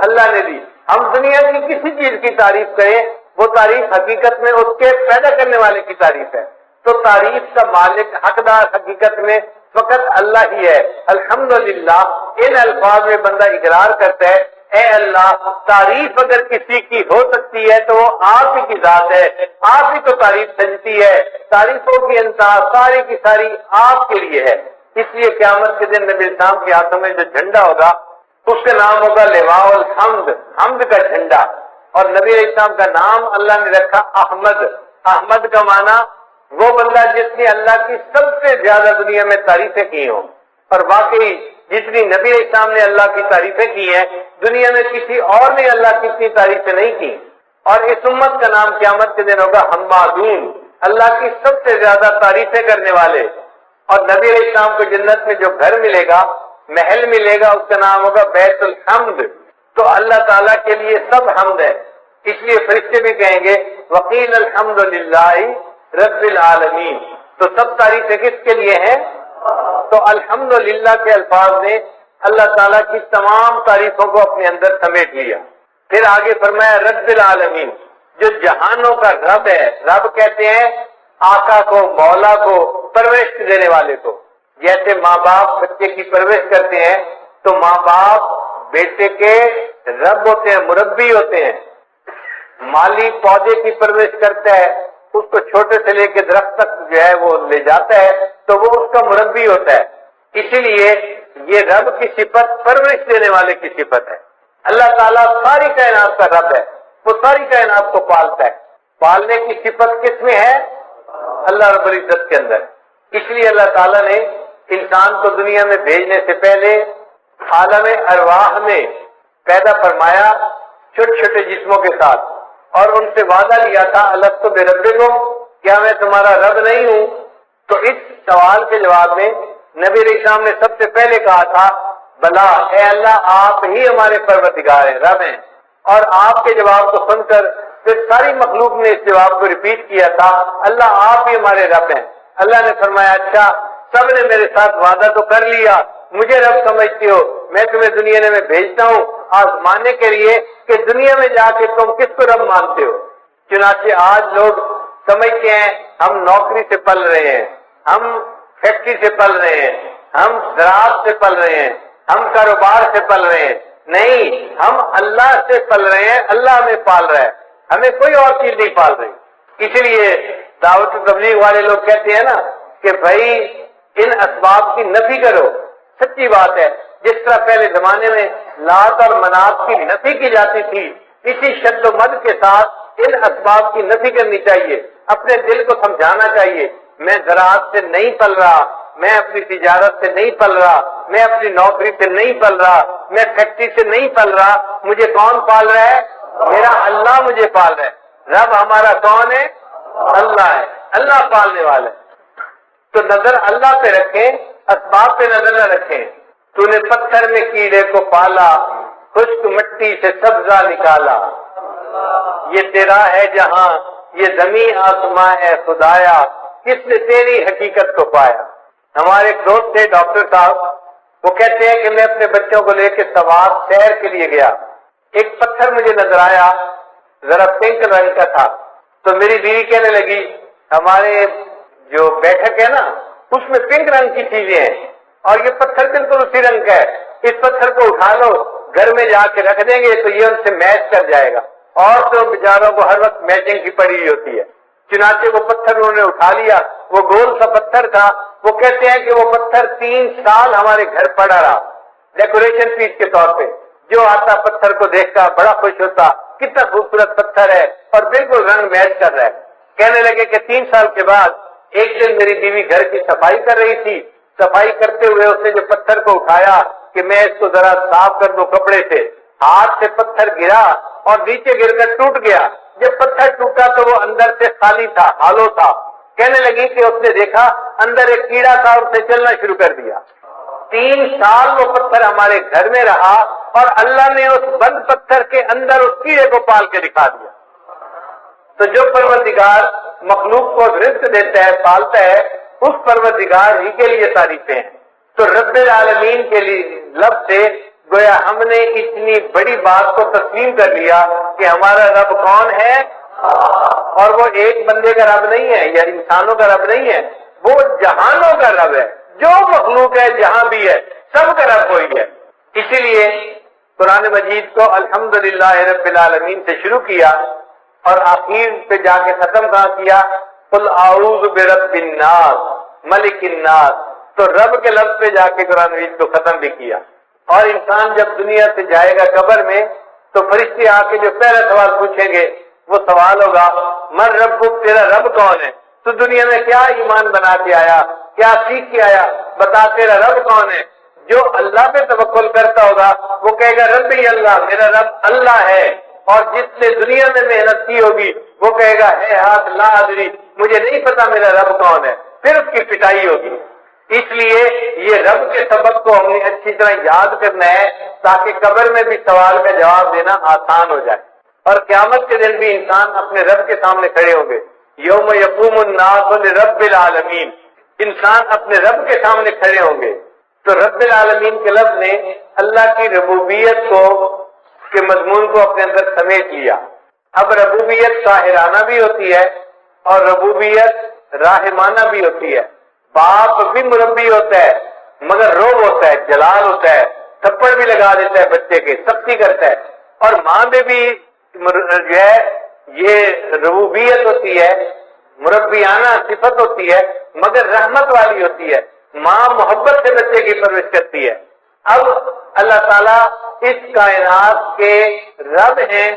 اللہ نے دی۔ ہم دنیا کی کسی چیز کی تعریف کریں وہ تعریف حقیقت میں اس کے پیدا کرنے والے کی تعریف ہے۔ تو تعریف کا مالک حقدار حقیقت میں فقط اللہ ہی ہے۔ الحمدللہ ان الفاظ میں بندہ اقرار کرتا ہے اے اللہ، تعریف اگر کسی کی ہو سکتی ہے تو وہ آپ ہی کی ذات ہے، آپ ہی کو تعریف سجتی ہے۔ تعریفوں کی انتہا ساری کی ساری آپ کے لیے ہے۔ اس لیے قیامت کے دن نبی اسلام کے ہاتھوں میں جو جھنڈا ہوگا اس کا نام ہوگا لواء الحمد، حمد کا جھنڈا۔ اور نبی علیہ السلام کا نام اللہ نے رکھا احمد۔ احمد کا معنی وہ بندہ جس نے اللہ کی سب سے زیادہ دنیا میں تعریفیں کی ہوں۔ اور واقعی جتنی نبی علیہ السلام نے اللہ کی تعریفیں کی ہیں دنیا میں کسی اور نے اللہ کی اتنی تعریفیں نہیں کی۔ اور اس امت کا نام قیامت کے دن ہوگا حمادون، اللہ کی سب سے زیادہ تعریفیں کرنے والے۔ اور نبی علیہ السلام کو جنت میں جو گھر ملے گا، محل ملے گا، اس کا نام ہوگا بیت الحمد۔ تو اللہ تعالیٰ کے لیے سب حمد ہے۔ اس لیے فرشتے بھی کہیں گے وقیل الحمدللہ رب العالمین۔ تو سب تعریفیں کس کے لیے ہیں؟ تو الحمدللہ کے الفاظ نے اللہ تعالیٰ کی تمام تعریفوں کو اپنے اندر سمیٹ لیا۔ پھر آگے فرمایا رب العالمین، جو جہانوں کا رب ہے۔ رب کہتے ہیں آقا کو، مولا کو، پرورش دینے والے کو۔ جیسے ماں باپ بچے کی پرورش کرتے ہیں تو ماں باپ بیٹے کے رب ہوتے ہیں، مربی ہوتے ہیں۔ مالی پودے کی پرورش کرتا ہے، اس کو چھوٹے سے لے کے درخت تک جو ہے وہ لے جاتا ہے تو وہ اس کا مربی ہوتا ہے۔ اسی لیے یہ رب کی صفت پرورش دینے والے کی صفت ہے۔ اللہ تعالیٰ ساری کائنات کا رب ہے، وہ ساری کائنات کو پالتا ہے۔ پالنے کی صفت کس میں ہے؟ اللہ رب العزت کے اندر۔ اس لیے اللہ تعالیٰ نے انسان کو دنیا میں بھیجنے سے پہلے عالم ارواح میں پیدا فرمایا چھوٹے چھوٹے جسموں کے ساتھ، اور ان سے وعدہ لیا تھا الستو بربکم، کیا میں تمہارا رب نہیں ہوں؟ تو اس سوال کے جواب میں نبی علیہ السلام نے سب سے پہلے کہا تھا بلا، اے اللہ آپ ہی ہمارے پروردگار ہیں، رب ہیں۔ اور آپ کے جواب کو سن کر پھر ساری مخلوق نے اس جواب کو ریپیٹ کیا تھا اللہ آپ ہی ہمارے رب ہیں۔ اللہ نے فرمایا اچھا سب نے میرے ساتھ وعدہ تو کر لیا، مجھے رب سمجھتے ہو، میں تمہیں دنیا میں بھیجتا ہوں آزمانے کے لیے کہ دنیا میں جا کے تم کس کو رب مانتے ہو۔ چنانچہ آج لوگ سمجھتے ہیں ہم نوکری سے پل رہے ہیں، ہم فیکٹری سے پل رہے ہیں، ہم زراعت سے پل رہے ہیں، ہم کاروبار سے پل رہے ہیں، نہیں، ہم اللہ سے پل رہے ہیں، اللہ ہمیں پال رہا ہے، ہمیں کوئی اور چیز نہیں پال رہی۔ اسی لیے دعوت و تبلیغ والے لوگ کہتے ہیں نا کہ بھائی ان اسباب کی نفی کرو۔ سچی بات ہے، جس طرح پہلے زمانے میں لات اور منات کی نفی کی جاتی تھی، اسی شد و مد کے ساتھ ان اسباب کی نفی کرنی چاہیے، اپنے دل کو سمجھانا چاہیے، میں زراعت سے نہیں پل رہا، میں اپنی تجارت سے نہیں پل رہا، میں اپنی نوکری سے نہیں پل رہا، میں فیکٹری سے نہیں پل رہا، مجھے کون پال رہا ہے؟ میرا اللہ مجھے پال رہا ہے۔ رب ہمارا کون ہے؟ اللہ ہے، اللہ پالنے والا ہے۔ تو نظر اللہ پہ رکھیں، اسباب پہ نظر نہ رکھیں۔ تو نے پتھر میں کیڑے کو پالا، خشک مٹی سے سبزہ نکالا، یہ تیرا ہے جہاں، یہ زمین آسماں ہے خدایا، کس نے تیری حقیقت کو پایا۔ ہمارے ایک دوست تھے ڈاکٹر صاحب، وہ کہتے ہیں کہ میں اپنے بچوں کو لے کے سوار سیر کے لیے گیا، ایک پتھر مجھے نظر آیا، ذرا پنک رنگ کا تھا، تو میری بیوی کہنے لگی ہمارے جو بیٹھک ہے نا اس میں پنک رنگ کی چیزیں ہیں اور یہ پتھر بالکل اسی رنگ کا ہے، اس پتھر کو اٹھا لو گھر میں جا کے رکھ دیں گے تو یہ ان سے میچ کر جائے گا، اور تو بیچاروں کو ہر وقت میچنگ کی پڑی ہوئی ہوتی ہے۔ چنانچہ وہ پتھر انہوں نے اٹھا لیا، وہ گول سا پتھر تھا، وہ کہتے ہیں کہ وہ پتھر 3 سال ہمارے گھر پڑا رہا ڈیکوریشن پیس کے طور پہ، جو آتا پتھر کو دیکھتا بڑا خوش ہوتا، کتنا خوبصورت پتھر ہے اور بالکل رنگ میچ کر رہا ہے۔ کہنے لگے کہ 3 سال کے بعد ایک دن میری بیوی گھر کی صفائی کر رہی تھی، صفائی کرتے ہوئے اس نے جو پتھر کو اٹھایا کہ میں اس کو ذرا صاف کر دوں کپڑے سے، ہاتھ سے پتھر گرا اور نیچے گر کر ٹوٹ گیا۔ جب پتھر ٹوٹا تو وہ اندر سے خالی تھا، ہالو تھا۔ کہنے لگی کہ اس نے دیکھا اندر ایک کیڑا تھا، اس نے چلنا شروع کر دیا۔ 3 سال وہ پتھر ہمارے گھر میں رہا اور اللہ نے اس بند پتھر کے اندر اس کیڑے کو پال کے دکھا دیا۔ تو جو پروردگار مخلوق کو رزق دیتا ہے، پالتا ہے، اس پروردگار ہی کے لیے تعریفیں ہیں۔ تو رب العالمین کے لیے لفظ سے گویا ہم نے اتنی بڑی بات کو تسلیم کر لیا کہ ہمارا رب کون ہے، اور وہ ایک بندے کا رب نہیں ہے یا انسانوں کا رب نہیں ہے، وہ جہانوں کا رب ہے، جو مخلوق ہے جہاں بھی ہے سب کا رب وہی ہے۔ اسی لیے قرآن مجید کو الحمدللہ رب العالمین سے شروع کیا اور آخر پہ جا کے ختم کہاں کیا؟ قل اعوذ برب الناس ملک الناس۔ تو رب کے لفظ پہ جا کے قرآن مجید کو ختم بھی کیا۔ اور انسان جب دنیا سے جائے گا قبر میں تو فرشتے آ کے جو پہلا سوال پوچھیں گے وہ سوال ہوگا من ربک، تیرا رب کون ہے؟ تو دنیا میں کیا ایمان بنا کے آیا، کیا سیکھ کے آیا، بتا تیرا رب کون ہے؟ جو اللہ پہ توکل کرتا ہوگا وہ کہے گا ربی اللہ، میرا رب اللہ ہے۔ اور جس نے دنیا میں محنت کی ہوگی وہ کہے گا ہے ہاتھ لا ادری، مجھے نہیں پتا میرا رب کون ہے، پھر اس کی پٹائی ہوگی۔ اس لیے یہ رب کے سبق کو ہم نے اچھی طرح یاد کرنا ہے تاکہ قبر میں بھی سوال کا جواب دینا آسان ہو جائے، اور قیامت کے دن بھی انسان اپنے رب کے سامنے کھڑے ہوں گے۔ یوم یقوم الناس لرب العالمین، انسان اپنے رب کے سامنے کھڑے ہوں گے۔ تو رب العالمین کے لفظ نے اللہ کی ربوبیت کو کے مضمون کو اپنے اندر سمیٹ لیا۔ اب ربوبیت قاہرانہ بھی ہوتی ہے اور ربوبیت راحمانہ بھی ہوتی ہے۔ باپ بھی مربی ہوتا ہے مگر روب ہوتا ہے، جلال ہوتا ہے، تھپڑ بھی لگا دیتا ہے بچے کے، سختی کرتا ہے۔ اور ماں میں بھی جو ہے یہ ربوبیت ہوتی ہے، مربیانہ صفت ہوتی ہے مگر رحمت والی ہوتی ہے۔ ماں محبت سے بچے کی پرورش کرتی ہے۔ اب اللہ تعالیٰ اس کائنات کے رب ہیں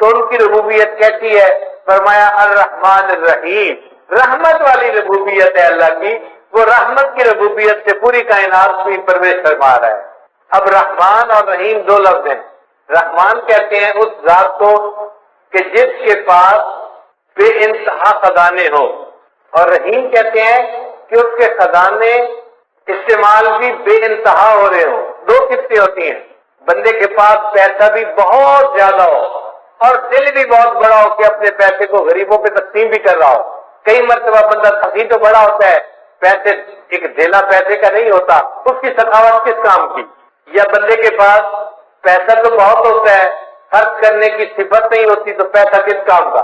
تو ان کی ربوبیت کیسی ہے؟ فرمایا الرحمن الرحیم، رحمت والی ربوبیت ہے اللہ کی، وہ رحمت کی ربوبیت سے پوری کائنات کی پرورش فرما رہا ہے۔ اب رحمان اور رحیم 2 لفظ ہیں۔ رحمان کہتے ہیں اس ذات کو کہ جس کے پاس بے انتہا خزانے ہوں، اور رحیم کہتے ہیں کہ اس کے خزانے استعمال بھی بے انتہا ہو رہے ہوں۔ 2 قسمیں ہوتی ہیں، بندے کے پاس پیسہ بھی بہت زیادہ ہو اور دل بھی بہت بڑا ہو کہ اپنے پیسے کو غریبوں پہ تقسیم بھی کر رہا ہو۔ کئی مرتبہ بندہ سخی تو بڑا ہوتا ہے، پیسے ایک دھیلا پیسے کا نہیں ہوتا، اس کی سخاوت کس کام کی؟ یا بندے کے پاس پیسہ تو بہت ہوتا ہے، خرچ کرنے کی صفت نہیں ہوتی تو پیسہ کس کام کا؟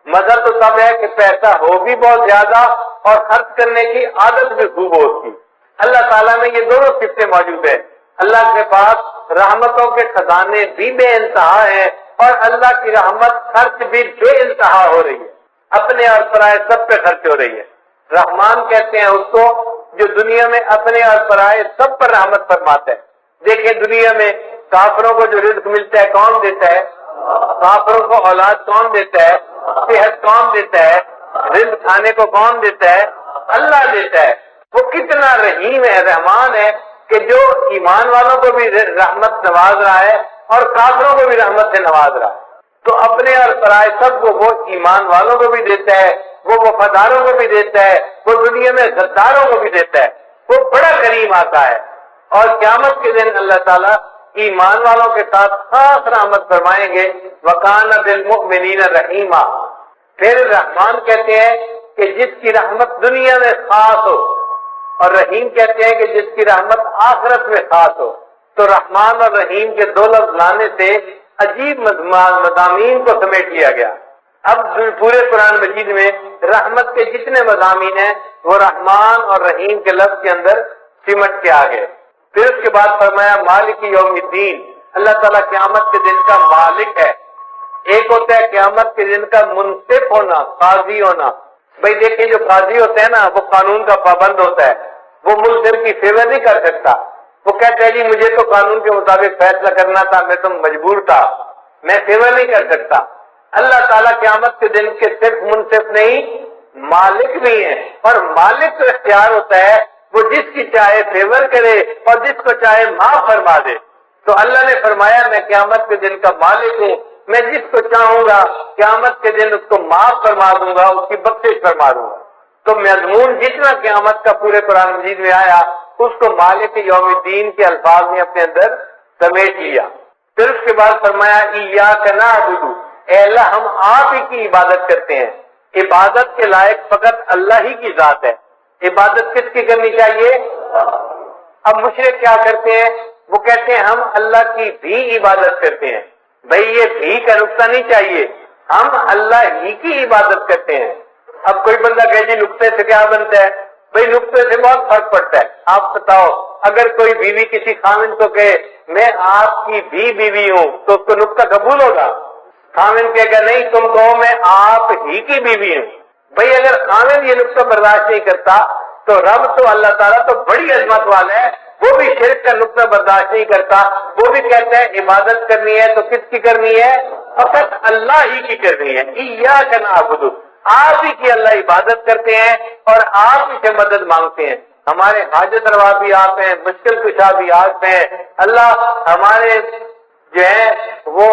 مزہ تو تب ہے کہ پیسہ ہو بھی بہت زیادہ اور خرچ کرنے کی عادت بھی خوب ہوتی۔ اللہ تعالیٰ میں یہ دونوں صفتیں موجود ہیں. اللہ کے پاس رحمتوں کے خزانے بھی بے انتہا ہیں اور اللہ کی رحمت خرچ بھی بے انتہا ہو رہی ہے، اپنے اور پرائے سب پہ خرچ ہو رہی ہے. رحمان کہتے ہیں اس کو جو دنیا میں اپنے اور پرائے سب پر رحمت فرماتا ہے. دیکھیں دنیا میں کافروں کو جو رزق ملتا ہے کون دیتا ہے؟ کافروں کو اولاد کون دیتا ہے؟ صحت کون دیتا ہے؟ رزق کھانے کو کون دیتا ہے؟ اللہ دیتا ہے. وہ کتنا رحیم ہے، رحمان ہے کہ جو ایمان والوں کو بھی رحمت نواز رہا ہے اور کافروں کو بھی رحمت سے نواز رہا ہے. تو اپنے اور پرائے سب کو وہ ایمان والوں کو بھی دیتا ہے، وہ وفاداروں کو بھی دیتا ہے، وہ دنیا میں غداروں کو بھی دیتا ہے. وہ بڑا کریم آتا ہے. اور قیامت کے دن اللہ تعالیٰ ایمان والوں کے ساتھ خاص رحمت فرمائیں گے. وَكَانَ بِالْمُؤْمِنِينَ رَحِيمًا. پھر رحمان کہتے ہیں کہ جس کی رحمت دنیا میں خاص ہو، اور رحیم کہتے ہیں کہ جس کی رحمت آخرت میں خاص ہو. تو رحمان اور رحیم کے دو لفظ لانے سے عجیب مضامین کو سمیٹ لیا گیا. اب پورے قرآن مجید میں رحمت کے جتنے مضامین ہیں وہ رحمان اور رحیم کے لفظ کے اندر سمٹ کے آ گئے. پھر اس کے بعد فرمایا مالک یوم الدین. اللہ تعالیٰ قیامت کے دن کا مالک ہے. ایک ہوتا ہے قیامت کے دن کا منصف ہونا، قاضی ہونا. بھائی دیکھیں جو قاضی ہوتا ہے نا وہ قانون کا پابند ہوتا ہے، وہ ملزم کی فیور نہیں کر سکتا. وہ کہتا ہے جی مجھے تو قانون کے مطابق فیصلہ کرنا تھا، میں تو مجبور تھا، میں فیور نہیں کر سکتا. اللہ تعالیٰ قیامت کے دن کے صرف منصف نہیں مالک بھی ہیں. اور مالک تو اختیار ہوتا ہے، وہ جس کی چاہے فیور کرے اور جس کو چاہے معاف فرما دے. تو اللہ نے فرمایا میں قیامت کے دن کا مالک ہوں، میں جس کو چاہوں گا قیامت کے دن اس کو معاف فرما دوں گا، اس کی بخشش فرما دوں گا. تو مضمون جتنا قیامت کا پورے قرآن مجید میں آیا اس کو مالک یوم الدین کے الفاظ نے اپنے اندر سمیٹ لیا. پھر اس کے بعد فرمایا ایاک نعبد. اے اللہ ہم آپ ہی کی عبادت کرتے ہیں. عبادت کے لائق فقط اللہ ہی کی ذات ہے. عبادت کس کی کرنی چاہیے؟ اب مشرک کیا کرتے ہیں؟ وہ کہتے ہیں ہم اللہ کی بھی عبادت کرتے ہیں. بھئی یہ بھی کا نقطہ نہیں چاہیے، ہم اللہ ہی کی عبادت کرتے ہیں. اب کوئی بندہ کہے جی نقطے سے کیا بنتا ہے؟ بھئی نقطے سے بہت فرق پڑتا ہے. آپ بتاؤ اگر کوئی بیوی کسی خاوند کو کہے میں آپ کی بھی بیوی ہوں تو اس کو نقطہ قبول ہوگا؟ خاوند کہے گا نہیں تم کہو میں آپ ہی کی بیوی ہوں. بھئی اگر خاوند یہ نقطہ برداشت نہیں کرتا تو رب تو اللہ تعالیٰ تو بڑی عظمت والا ہے، وہ بھی شرک کا نقطہ برداشت نہیں کرتا. وہ بھی کہتا ہے عبادت کرنی ہے تو کس کی کرنی ہے؟ فقط اللہ ہی کی کرنی ہے. ایاک نعبد. آپ ہی کی اللہ عبادت کرتے ہیں اور آپ ہی سے مدد مانگتے ہیں. ہمارے حاجت روا بھی آپ ہیں، مشکل کشا بھی آپ ہیں. اللہ ہمارے جو ہے وہ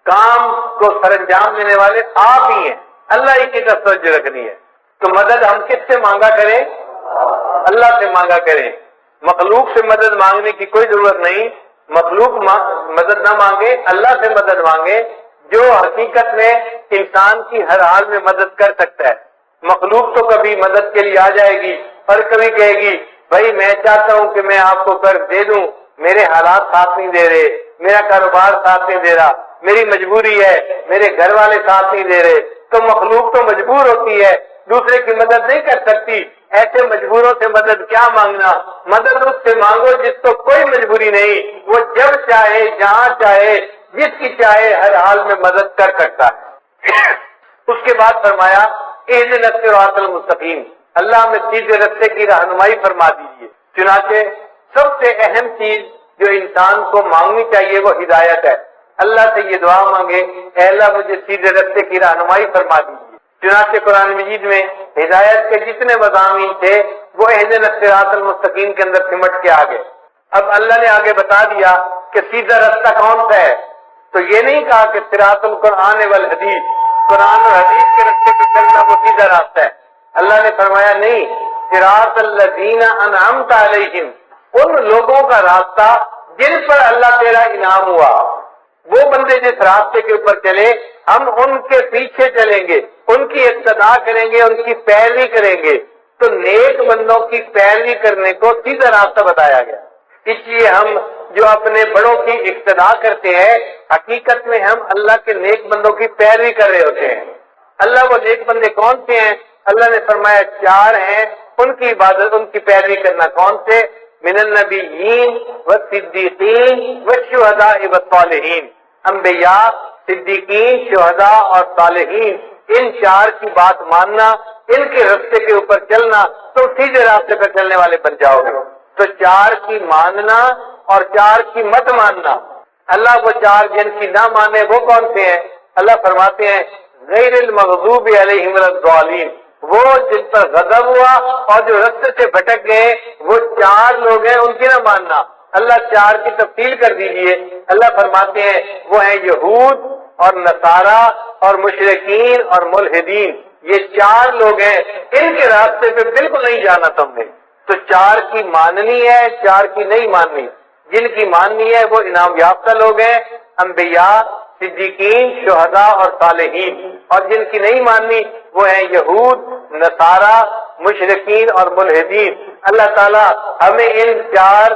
کام کو سر انجام دینے والے آپ ہی ہیں. اللہ ہی کی طرف توجہ رکھنی ہے. تو مدد ہم کس سے مانگا کریں؟ اللہ سے مانگا کریں. مخلوق سے مدد مانگنے کی کوئی ضرورت نہیں. مخلوق مدد نہ مانگے، اللہ سے مدد مانگے جو حقیقت میں انسان کی ہر حال میں مدد کر سکتا ہے. مخلوق تو کبھی مدد کے لیے آ جائے گی اور کبھی کہے گی بھائی میں چاہتا ہوں کہ میں آپ کو قرض دے دوں، میرے حالات ساتھ نہیں دے رہے، میرا کاروبار ساتھ نہیں دے رہا، میری مجبوری ہے، میرے گھر والے ساتھ نہیں دے رہے. تو مخلوق تو مجبور ہوتی ہے، دوسرے کی مدد نہیں کر سکتی. ایسے مجبوروں سے مدد کیا مانگنا؟ مدد اس سے مانگو جس کو کوئی مجبوری نہیں، وہ جب چاہے جہاں چاہے جس کی چاہے ہر حال میں مدد کر سکتا ہے. اس کے بعد فرمایا اہدنا الصراط المستقیم. اللہ ہمیں سیدھے راستے کی رہنمائی فرما دیجیے. چنانچہ سب سے اہم چیز جو انسان کو مانگنی چاہیے وہ ہدایت ہے. اللہ سے یہ دعا مانگے اے اللہ مجھے سیدھے راستے کی رہنمائی فرما دیجیے. چنانچہ قرآن مجید میں ہدایت کے جتنے مضامین تھے وہ اہدنا الصراط المستقیم کے اندر سمٹ کے آ گئے. اب اللہ نے آگے بتا دیا کہ سیدھا راستہ کون سا ہے. تو یہ نہیں کہا کہ صراط القرآن والحدیث، قرآن اور حدیث کے راستے پہ چلنا وہ سیدھا راستہ ہے. اللہ نے فرمایا نہیں، صراط الذین انعمت علیہم، ان لوگوں کا راستہ جن پر اللہ تیرا انعام ہوا. وہ بندے جس راستے کے اوپر چلے ہم ان کے پیچھے چلیں گے، ان کی اقتدا کریں گے، ان کی پیروی کریں گے. تو نیک بندوں کی پیروی کرنے کو سیدھا راستہ بتایا گیا. اس لیے ہم جو اپنے بڑوں کی اقتدا کرتے ہیں حقیقت میں ہم اللہ کے نیک بندوں کی پیروی کر رہے ہوتے ہیں. اللہ وہ نیک بندے کون سے ہیں؟ اللہ نے فرمایا 4 ہیں ان کی عبادت، ان کی پیروی کرنا کون سے؟ من النبیین والصدیقین والشہداء والصالحین، انبیاء، صدیقین، شہداء اور صالحین، ان چار کی بات ماننا، ان کے راستے کے اوپر چلنا، تو سیدھے راستے پر چلنے والے بن جاؤ گے۔ تو چار کی ماننا اور چار کی مت ماننا، اللہ وہ چار جن کی نہ مانے وہ کون سے ہیں؟ اللہ فرماتے ہیں غیر المغضوب علیہم ولا الضالین، وہ جن پر غضب ہوا اور جو راستے سے بھٹک گئے وہ چار لوگ ہیں، ان کی نہ ماننا۔ اللہ چار کی تفصیل کر دیجئے، اللہ فرماتے ہیں وہ ہیں یہود اور نصارہ اور مشرکین اور ملحدین، یہ چار لوگ ہیں، ان کے راستے پہ بالکل نہیں جانا تم نے۔ تو چار کی ماننی ہے، چار کی نہیں ماننی۔ جن کی ماننی ہے وہ انعام یافتہ لوگ ہیں، انبیاء، صدیقین، شہداء اور صالحین، اور جن کی نہیں ماننی وہ ہیں یہود، نصارہ، مشرکین اور ملحدین۔ اللہ تعالیٰ ہمیں ان چار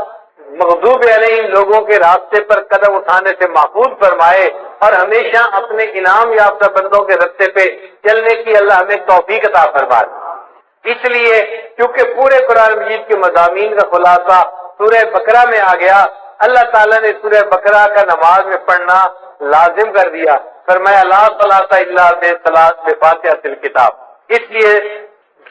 مغضوب علیہم لوگوں کے راستے پر قدم اٹھانے سے محفوظ فرمائے اور ہمیشہ اپنے انعام یافتہ بندوں کے راستے پہ چلنے کی اللہ ہمیں توفیق عطا فرمائے۔ اس لیے کیونکہ پورے قرآن مجید کے مضامین کا خلاصہ سورہ بقرہ میں آ گیا، اللہ تعالیٰ نے سورہ بقرہ کا نماز میں پڑھنا لازم کر دیا، فرمایا لا صلاۃ الا بفاتحۃ الکتاب۔ اس لیے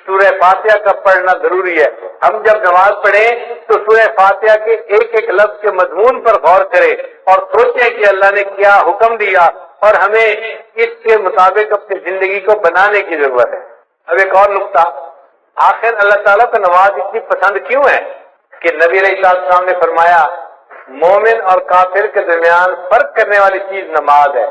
سورہ فاتحہ کا پڑھنا ضروری ہے۔ ہم جب نماز پڑھیں تو سورہ فاتحہ کے ایک ایک لفظ کے مضمون پر غور کریں اور سوچیں کہ اللہ نے کیا حکم دیا اور ہمیں اس کے مطابق اپنی زندگی کو بنانے کی ضرورت ہے۔ اب ایک اور نقطہ، آخر اللہ تعالیٰ کو نماز اتنی پسند کیوں ہے کہ نبی علیہ السلام نے فرمایا مومن اور کافر کے درمیان فرق کرنے والی چیز نماز ہے،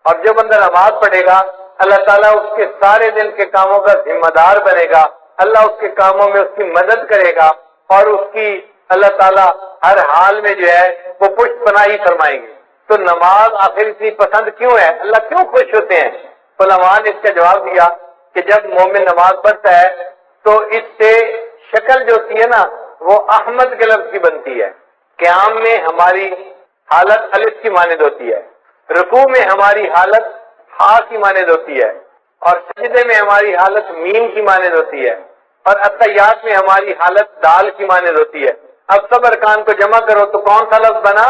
اور جو بندہ نماز پڑھے گا اللہ تعالیٰ اس کے سارے دن کے کاموں کا ذمہ دار بنے گا، اللہ اس کے کاموں میں اس کی مدد کرے گا اور اس کی اللہ تعالیٰ ہر حال میں جو ہے وہ پشت پناہی فرمائیں گے۔ تو نماز آخر اتنی پسند کیوں ہے، اللہ کیوں خوش ہوتے ہیں؟ علماء نے اس کا جواب دیا کہ جب مومن نماز پڑھتا ہے تو اس سے شکل جو ہوتی ہے نا وہ احمد کے لفظ کی بنتی ہے، قیام میں ہماری حالت الف کی مانند ہوتی ہے، رکوع میں ہماری حالت ہا کی مانند ہوتی ہے، اور سجدے میں ہماری حالت میم کی مانند ہوتی ہے، اور اتحیات میں ہماری حالت دال کی مانند ہوتی ہے۔ اب سب ارکان کو جمع کرو تو کون سا لفظ بنا؟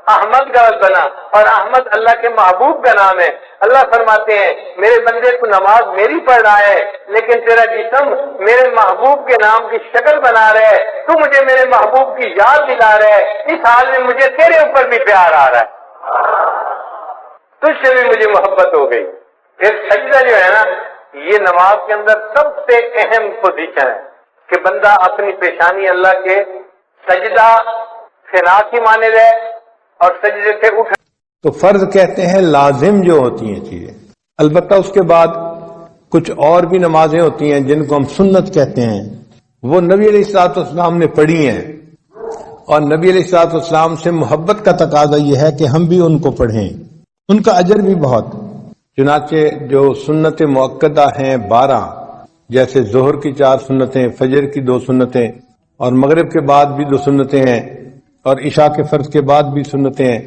احمد کا لفظ بنا، اور احمد اللہ کے محبوب کا نام ہے۔ اللہ فرماتے ہیں میرے بندے تو نماز میری پڑھ رہا ہے لیکن تیرا جسم میرے محبوب کے نام کی شکل بنا رہا ہے، تو مجھے میرے محبوب کی یاد دلا رہا ہے، اس حال میں مجھے تیرے اوپر بھی پیار آ رہا ہے، تجھ سے بھی مجھے محبت ہو گئی۔ پھر سجدہ جو ہے نا یہ نماز کے اندر سب سے اہم پوزیشن ہے کہ بندہ اپنی پیشانی اللہ کے سجدہ فنا کی مانند ہے اور سجدے سے اٹھ۔ تو فرض کہتے ہیں لازم جو ہوتی ہیں چیزیں، البتہ اس کے بعد کچھ اور بھی نمازیں ہوتی ہیں جن کو ہم سنت کہتے ہیں، وہ نبی علیہ الصلوۃ والسلام نے پڑھی ہیں، اور نبی علیہ الصلوۃ والسلام سے محبت کا تقاضا یہ ہے کہ ہم بھی ان کو پڑھیں، ان کا اجر بھی بہت۔ چنانچہ جو سنت مؤکدہ ہیں 12، جیسے ظہر کی 4 سنتیں، فجر کی 2 سنتیں، اور مغرب کے بعد بھی 2 سنتیں ہیں، اور عشاء کے فرض کے بعد بھی سنتیں ہیں،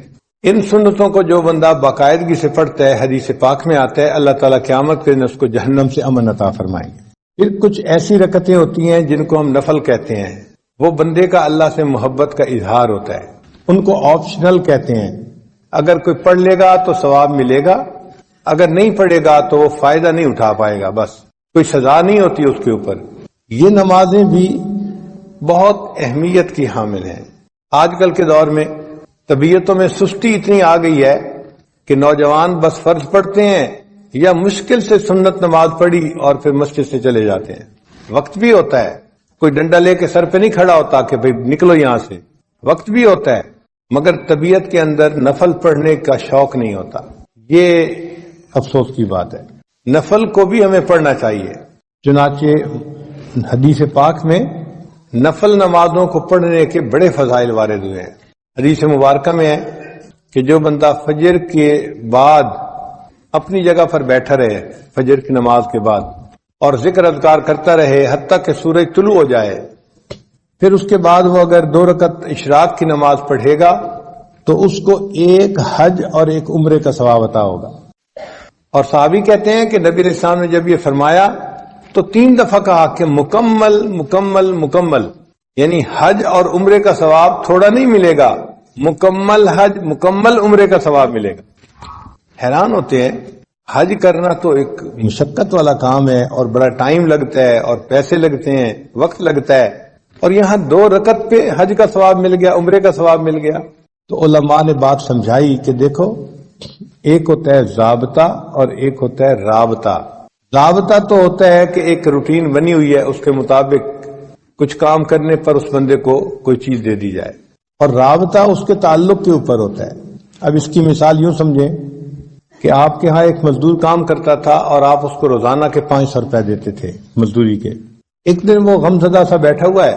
ان سنتوں کو جو بندہ باقاعدگی سے پڑھتا ہے حدیث پاک میں آتا ہے اللہ تعالیٰ قیامت کے دن اس کو جہنم سے امن عطا فرمائیں گے۔ پھر کچھ ایسی رکعتیں ہوتی ہیں جن کو ہم نفل کہتے ہیں، وہ بندے کا اللہ سے محبت کا اظہار ہوتا ہے، ان کو آپشنل کہتے ہیں، اگر کوئی پڑھ لے گا تو ثواب ملے گا، اگر نہیں پڑھے گا تو وہ فائدہ نہیں اٹھا پائے گا، بس کوئی سزا نہیں ہوتی اس کے اوپر۔ یہ نمازیں بھی بہت اہمیت کی حامل ہیں۔ آج کل کے دور میں طبیعتوں میں سستی اتنی آ گئی ہے کہ نوجوان بس فرض پڑھتے ہیں یا مشکل سے سنت نماز پڑھی اور پھر مسجد سے چلے جاتے ہیں۔ وقت بھی ہوتا ہے، کوئی ڈنڈا لے کے سر پہ نہیں کھڑا ہوتا کہ بھئی نکلو یہاں سے، وقت بھی ہوتا ہے، مگر طبیعت کے اندر نفل پڑھنے کا شوق نہیں ہوتا۔ یہ افسوس کی بات ہے۔ نفل کو بھی ہمیں پڑھنا چاہیے، چنانچہ حدیث پاک میں نفل نمازوں کو پڑھنے کے بڑے فضائل وارد ہوئے ہیں۔ حدیث مبارکہ میں ہے کہ جو بندہ فجر کے بعد اپنی جگہ پر بیٹھا رہے فجر کی نماز کے بعد اور ذکر اذکار کرتا رہے حتیٰ کہ سورج طلوع ہو جائے، پھر اس کے بعد وہ اگر 2 رکعت اشراق کی نماز پڑھے گا تو اس کو 1 حج اور 1 عمرے کا ثواب عطا ہوگا۔ اور صحابی کہتے ہیں کہ نبی علیہ السلام نے جب یہ فرمایا تو 3 دفعہ کہا کہ مکمل مکمل مکمل، یعنی حج اور عمرے کا ثواب تھوڑا نہیں ملے گا، مکمل حج مکمل عمرے کا ثواب ملے گا۔ حیران ہوتے ہیں، حج کرنا تو ایک مشقت والا کام ہے اور بڑا ٹائم لگتا ہے اور پیسے لگتے ہیں، وقت لگتا ہے، اور یہاں 2 رکعت پہ حج کا ثواب مل گیا، عمرے کا ثواب مل گیا۔ تو علماء نے بات سمجھائی کہ دیکھو، ایک ہوتا ہے ضابطہ اور ایک ہوتا ہے رابطہ۔ ضابطہ تو ہوتا ہے کہ ایک روٹین بنی ہوئی ہے، اس کے مطابق کچھ کام کرنے پر اس بندے کو کوئی چیز دے دی جائے، اور رابطہ اس کے تعلق کے اوپر ہوتا ہے۔ اب اس کی مثال یوں سمجھیں کہ آپ کے ہاں ایک مزدور کام کرتا تھا اور آپ اس کو روزانہ کے 500 روپے دیتے تھے مزدوری کے۔ ایک دن وہ غمزدہ سا بیٹھا ہوا ہے،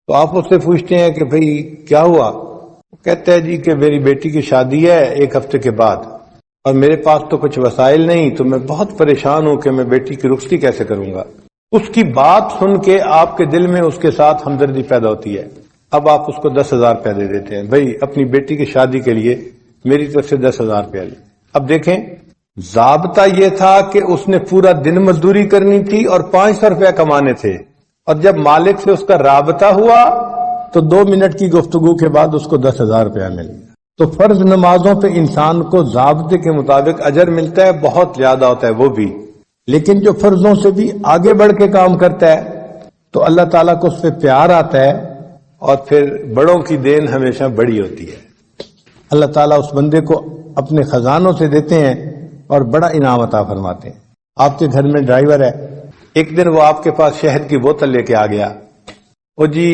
تو آپ اس سے پوچھتے ہیں کہ بھئی کیا ہوا؟ وہ کہتا ہے جی کہ میری بیٹی کی شادی ہے 1 ہفتے کے بعد، اور میرے پاس تو کچھ وسائل نہیں، تو میں بہت پریشان ہوں کہ میں بیٹی کی رخصتی کیسے کروں گا۔ اس کی بات سن کے آپ کے دل میں اس کے ساتھ ہمدردی پیدا ہوتی ہے۔ اب آپ اس کو 10,000 روپے دے دیتے ہیں، بھئی اپنی بیٹی کی شادی کے لیے میری طرف سے 10,000 روپے لے۔ اب دیکھیں، ضابطہ یہ تھا کہ اس نے پورا دن مزدوری کرنی تھی اور 500 روپے کمانے تھے، اور جب مالک سے اس کا رابطہ ہوا تو 2 منٹ کی گفتگو کے بعد اس کو 10,000 روپیہ مل گیا۔ تو فرض نمازوں پہ انسان کو ضابطے کے مطابق اجر ملتا ہے، بہت زیادہ ہوتا ہے وہ بھی، لیکن جو فرضوں سے بھی آگے بڑھ کے کام کرتا ہے تو اللہ تعالیٰ کو اس پہ پیار آتا ہے، اور پھر بڑوں کی دین ہمیشہ بڑی ہوتی ہے۔ اللہ تعالیٰ اس بندے کو اپنے خزانوں سے دیتے ہیں اور بڑا انعام عطا فرماتے ہیں۔ آپ کے گھر میں ڈرائیور ہے، ایک دن وہ آپ کے پاس شہد کی بوتل لے کے آ گیا، وہ جی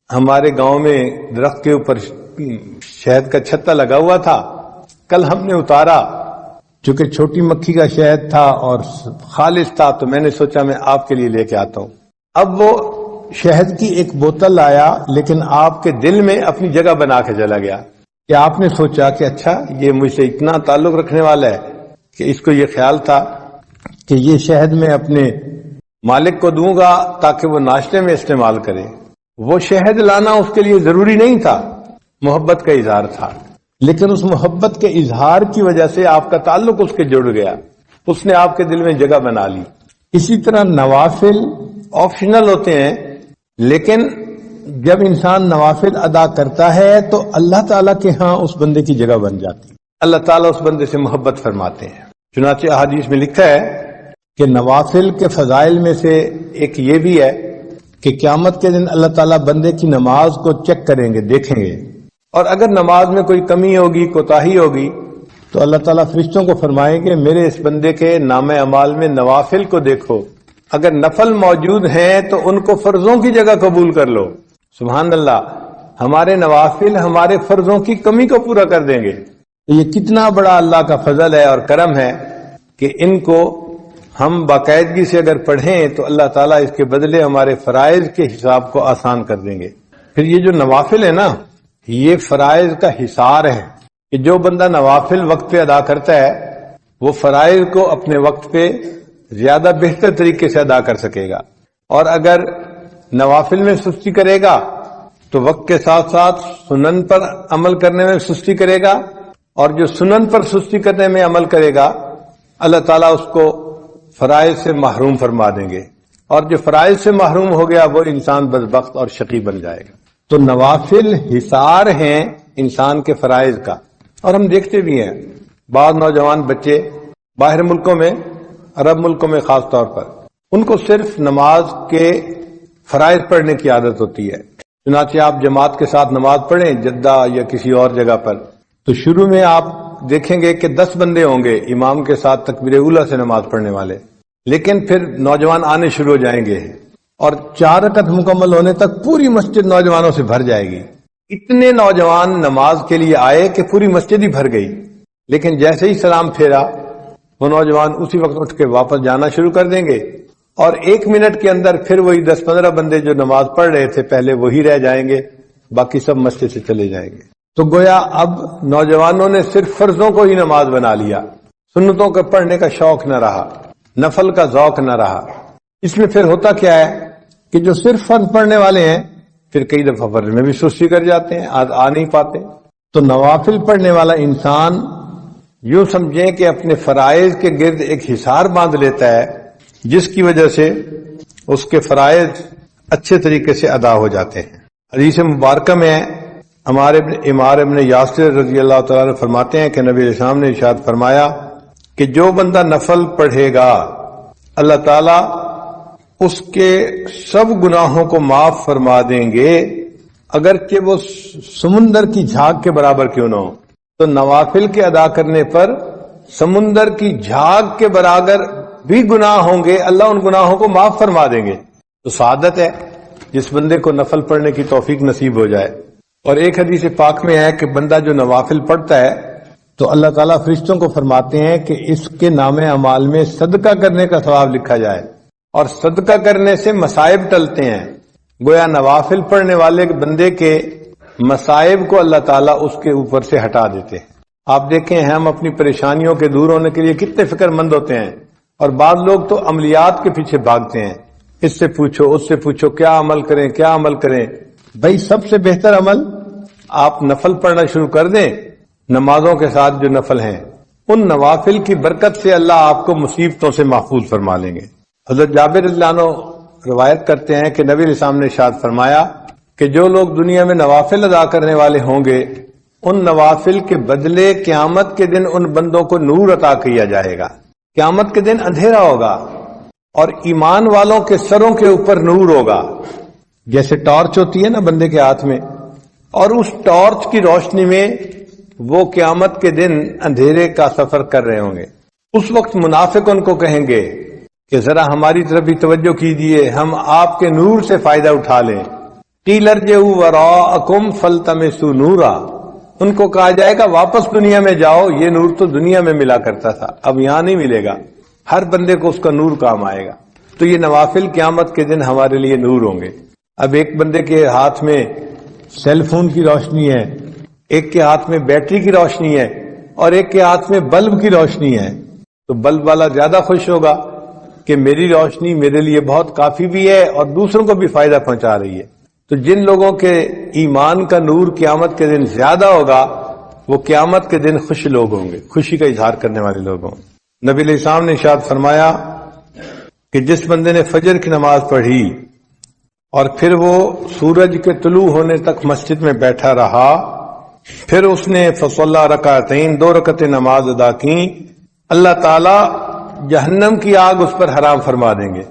ہمارے گاؤں میں درخت کے اوپر شہد کا چھتا لگا ہوا تھا، کل ہم نے اتارا، چونکہ چھوٹی مکھی کا شہد تھا اور خالص تھا، تو میں نے سوچا میں آپ کے لیے لے کے آتا ہوں۔ اب وہ شہد کی ایک بوتل آیا، لیکن آپ کے دل میں اپنی جگہ بنا کے چلا گیا کہ آپ نے سوچا کہ اچھا یہ مجھ سے اتنا تعلق رکھنے والا ہے کہ اس کو یہ خیال تھا کہ یہ شہد میں اپنے مالک کو دوں گا تاکہ وہ ناشتے میں استعمال کرے۔ وہ شہد لانا اس کے لیے ضروری نہیں تھا، محبت کا اظہار تھا، لیکن اس محبت کے اظہار کی وجہ سے آپ کا تعلق اس کے جڑ گیا، اس نے آپ کے دل میں جگہ بنا لی۔ اسی طرح نوافل آپشنل ہوتے ہیں، لیکن جب انسان نوافل ادا کرتا ہے تو اللہ تعالیٰ کے ہاں اس بندے کی جگہ بن جاتی ہے، اللہ تعالیٰ اس بندے سے محبت فرماتے ہیں۔ چنانچہ احادیث میں لکھا ہے کہ نوافل کے فضائل میں سے ایک یہ بھی ہے کہ قیامت کے دن اللہ تعالیٰ بندے کی نماز کو چیک کریں گے، دیکھیں گے، اور اگر نماز میں کوئی کمی ہوگی، کوتاہی ہوگی، تو اللہ تعالیٰ فرشتوں کو فرمائیں گے میرے اس بندے کے نام اعمال میں نوافل کو دیکھو، اگر نفل موجود ہیں تو ان کو فرضوں کی جگہ قبول کر لو۔ سبحان اللہ، ہمارے نوافل ہمارے فرضوں کی کمی کو پورا کر دیں گے۔ تو یہ کتنا بڑا اللہ کا فضل ہے اور کرم ہے کہ ان کو ہم باقاعدگی سے اگر پڑھیں تو اللہ تعالیٰ اس کے بدلے ہمارے فرائض کے حساب کو آسان کر دیں گے۔ پھر یہ جو نوافل ہے نا، یہ فرائض کا حصار ہے کہ جو بندہ نوافل وقت پہ ادا کرتا ہے وہ فرائض کو اپنے وقت پہ زیادہ بہتر طریقے سے ادا کر سکے گا، اور اگر نوافل میں سستی کرے گا تو وقت کے ساتھ ساتھ سنن پر عمل کرنے میں سستی کرے گا، اور جو سنن پر سستی کرنے میں عمل کرے گا اللہ تعالیٰ اس کو فرائض سے محروم فرما دیں گے، اور جو فرائض سے محروم ہو گیا وہ انسان بدبخت اور شقی بن جائے گا۔ تو نوافل حصار ہیں انسان کے فرائض کا، اور ہم دیکھتے بھی ہیں بعض نوجوان بچے باہر ملکوں میں، عرب ملکوں میں خاص طور پر، ان کو صرف نماز کے فرائض پڑھنے کی عادت ہوتی ہے۔ چنانچہ آپ جماعت کے ساتھ نماز پڑھیں جدہ یا کسی اور جگہ پر، تو شروع میں آپ دیکھیں گے کہ 10 بندے ہوں گے امام کے ساتھ تکبیر اولیٰ سے نماز پڑھنے والے، لیکن پھر نوجوان آنے شروع ہو جائیں گے اور 4 رکعت مکمل ہونے تک پوری مسجد نوجوانوں سے بھر جائے گی۔ اتنے نوجوان نماز کے لیے آئے کہ پوری مسجد ہی بھر گئی، لیکن جیسے ہی سلام پھیرا وہ نوجوان اسی وقت اٹھ کے واپس جانا شروع کر دیں گے، اور 1 منٹ کے اندر پھر وہی 10-15 بندے جو نماز پڑھ رہے تھے پہلے وہی رہ جائیں گے، باقی سب مسجد سے چلے جائیں گے۔ تو گویا اب نوجوانوں نے صرف فرضوں کو ہی نماز بنا لیا، سنتوں کا پڑھنے کا شوق نہ رہا، نفل کا ذوق نہ رہا۔ اس میں پھر ہوتا کیا ہے کہ جو صرف فرض پڑھنے والے ہیں پھر کئی دفعہ فرض میں بھی سستی کر جاتے ہیں، آ نہیں پاتے۔ تو نوافل پڑھنے والا انسان یوں سمجھیں کہ اپنے فرائض کے گرد ایک حصار باندھ لیتا ہے جس کی وجہ سے اس کے فرائض اچھے طریقے سے ادا ہو جاتے ہیں۔ حدیث مبارکہ میں ہمارے عمار ابن یاسر رضی اللہ تعالیٰ عنہ فرماتے ہیں کہ نبی علیہ السلام نے ارشاد فرمایا کہ جو بندہ نفل پڑھے گا اللہ تعالیٰ اس کے سب گناہوں کو معاف فرما دیں گے، اگرچہ وہ سمندر کی جھاگ کے برابر کیوں نہ ہو۔ تو نوافل کے ادا کرنے پر سمندر کی جھاگ کے برابر بھی گناہ ہوں گے، اللہ ان گناہوں کو معاف فرما دیں گے۔ تو سعادت ہے جس بندے کو نفل پڑھنے کی توفیق نصیب ہو جائے۔ اور ایک حدیث پاک میں ہے کہ بندہ جو نوافل پڑھتا ہے تو اللہ تعالیٰ فرشتوں کو فرماتے ہیں کہ اس کے نام اعمال میں صدقہ کرنے کا ثواب لکھا جائے، اور صدقہ کرنے سے مصائب ٹلتے ہیں۔ گویا نوافل پڑھنے والے بندے کے مصائب کو اللہ تعالیٰ اس کے اوپر سے ہٹا دیتے ہیں۔ آپ دیکھیں ہم اپنی پریشانیوں کے دور ہونے کے لیے کتنے فکر مند ہوتے ہیں، اور بعض لوگ تو عملیات کے پیچھے بھاگتے ہیں، اس سے پوچھو اس سے پوچھو، کیا عمل کریں کیا عمل کریں۔ بھائی سب سے بہتر عمل آپ نفل پڑھنا شروع کر دیں، نمازوں کے ساتھ جو نفل ہیں ان نوافل کی برکت سے اللہ آپ کو مصیبتوں سے محفوظ فرما لیں گے۔ حضرت جابر رضی اللہ عنہ روایت کرتے ہیں کہ نبی علیہ السلام نے ارشاد فرمایا کہ جو لوگ دنیا میں نوافل ادا کرنے والے ہوں گے ان نوافل کے بدلے قیامت کے دن ان بندوں کو نور عطا کیا جائے گا۔ قیامت کے دن اندھیرا ہوگا اور ایمان والوں کے سروں کے اوپر نور ہوگا، جیسے ٹارچ ہوتی ہے نا بندے کے ہاتھ میں، اور اس ٹارچ کی روشنی میں وہ قیامت کے دن اندھیرے کا سفر کر رہے ہوں گے۔ اس وقت منافق ان کو کہیں گے کہ ذرا ہماری طرف بھی توجہ کیجیے، ہم آپ کے نور سے فائدہ اٹھا لیں۔ قیل ارجعوا وراءکم فالتمسوا نورا، ان کو کہا جائے گا واپس دنیا میں جاؤ، یہ نور تو دنیا میں ملا کرتا تھا، اب یہاں نہیں ملے گا، ہر بندے کو اس کا نور کام آئے گا۔ تو یہ نوافل قیامت کے دن ہمارے لیے نور ہوں گے۔ اب ایک بندے کے ہاتھ میں سیل فون کی روشنی ہے، ایک کے ہاتھ میں بیٹری کی روشنی ہے، اور ایک کے ہاتھ میں بلب کی روشنی ہے، تو بلب والا زیادہ خوش ہوگا کہ میری روشنی میرے لیے بہت کافی بھی ہے اور دوسروں کو بھی فائدہ پہنچا رہی ہے۔ تو جن لوگوں کے ایمان کا نور قیامت کے دن زیادہ ہوگا وہ قیامت کے دن خوش لوگ ہوں گے، خوشی کا اظہار کرنے والے لوگ ہوں گے۔ نبی علیہ السلام نے ارشاد فرمایا کہ جس بندے نے فجر کی نماز پڑھی اور پھر وہ سورج کے طلوع ہونے تک مسجد میں بیٹھا رہا، پھر اس نے فصلی رکعتین 2 رکعتیں نماز ادا کی، اللہ تعالی جہنم کی آگ اس پر حرام فرما دیں گے۔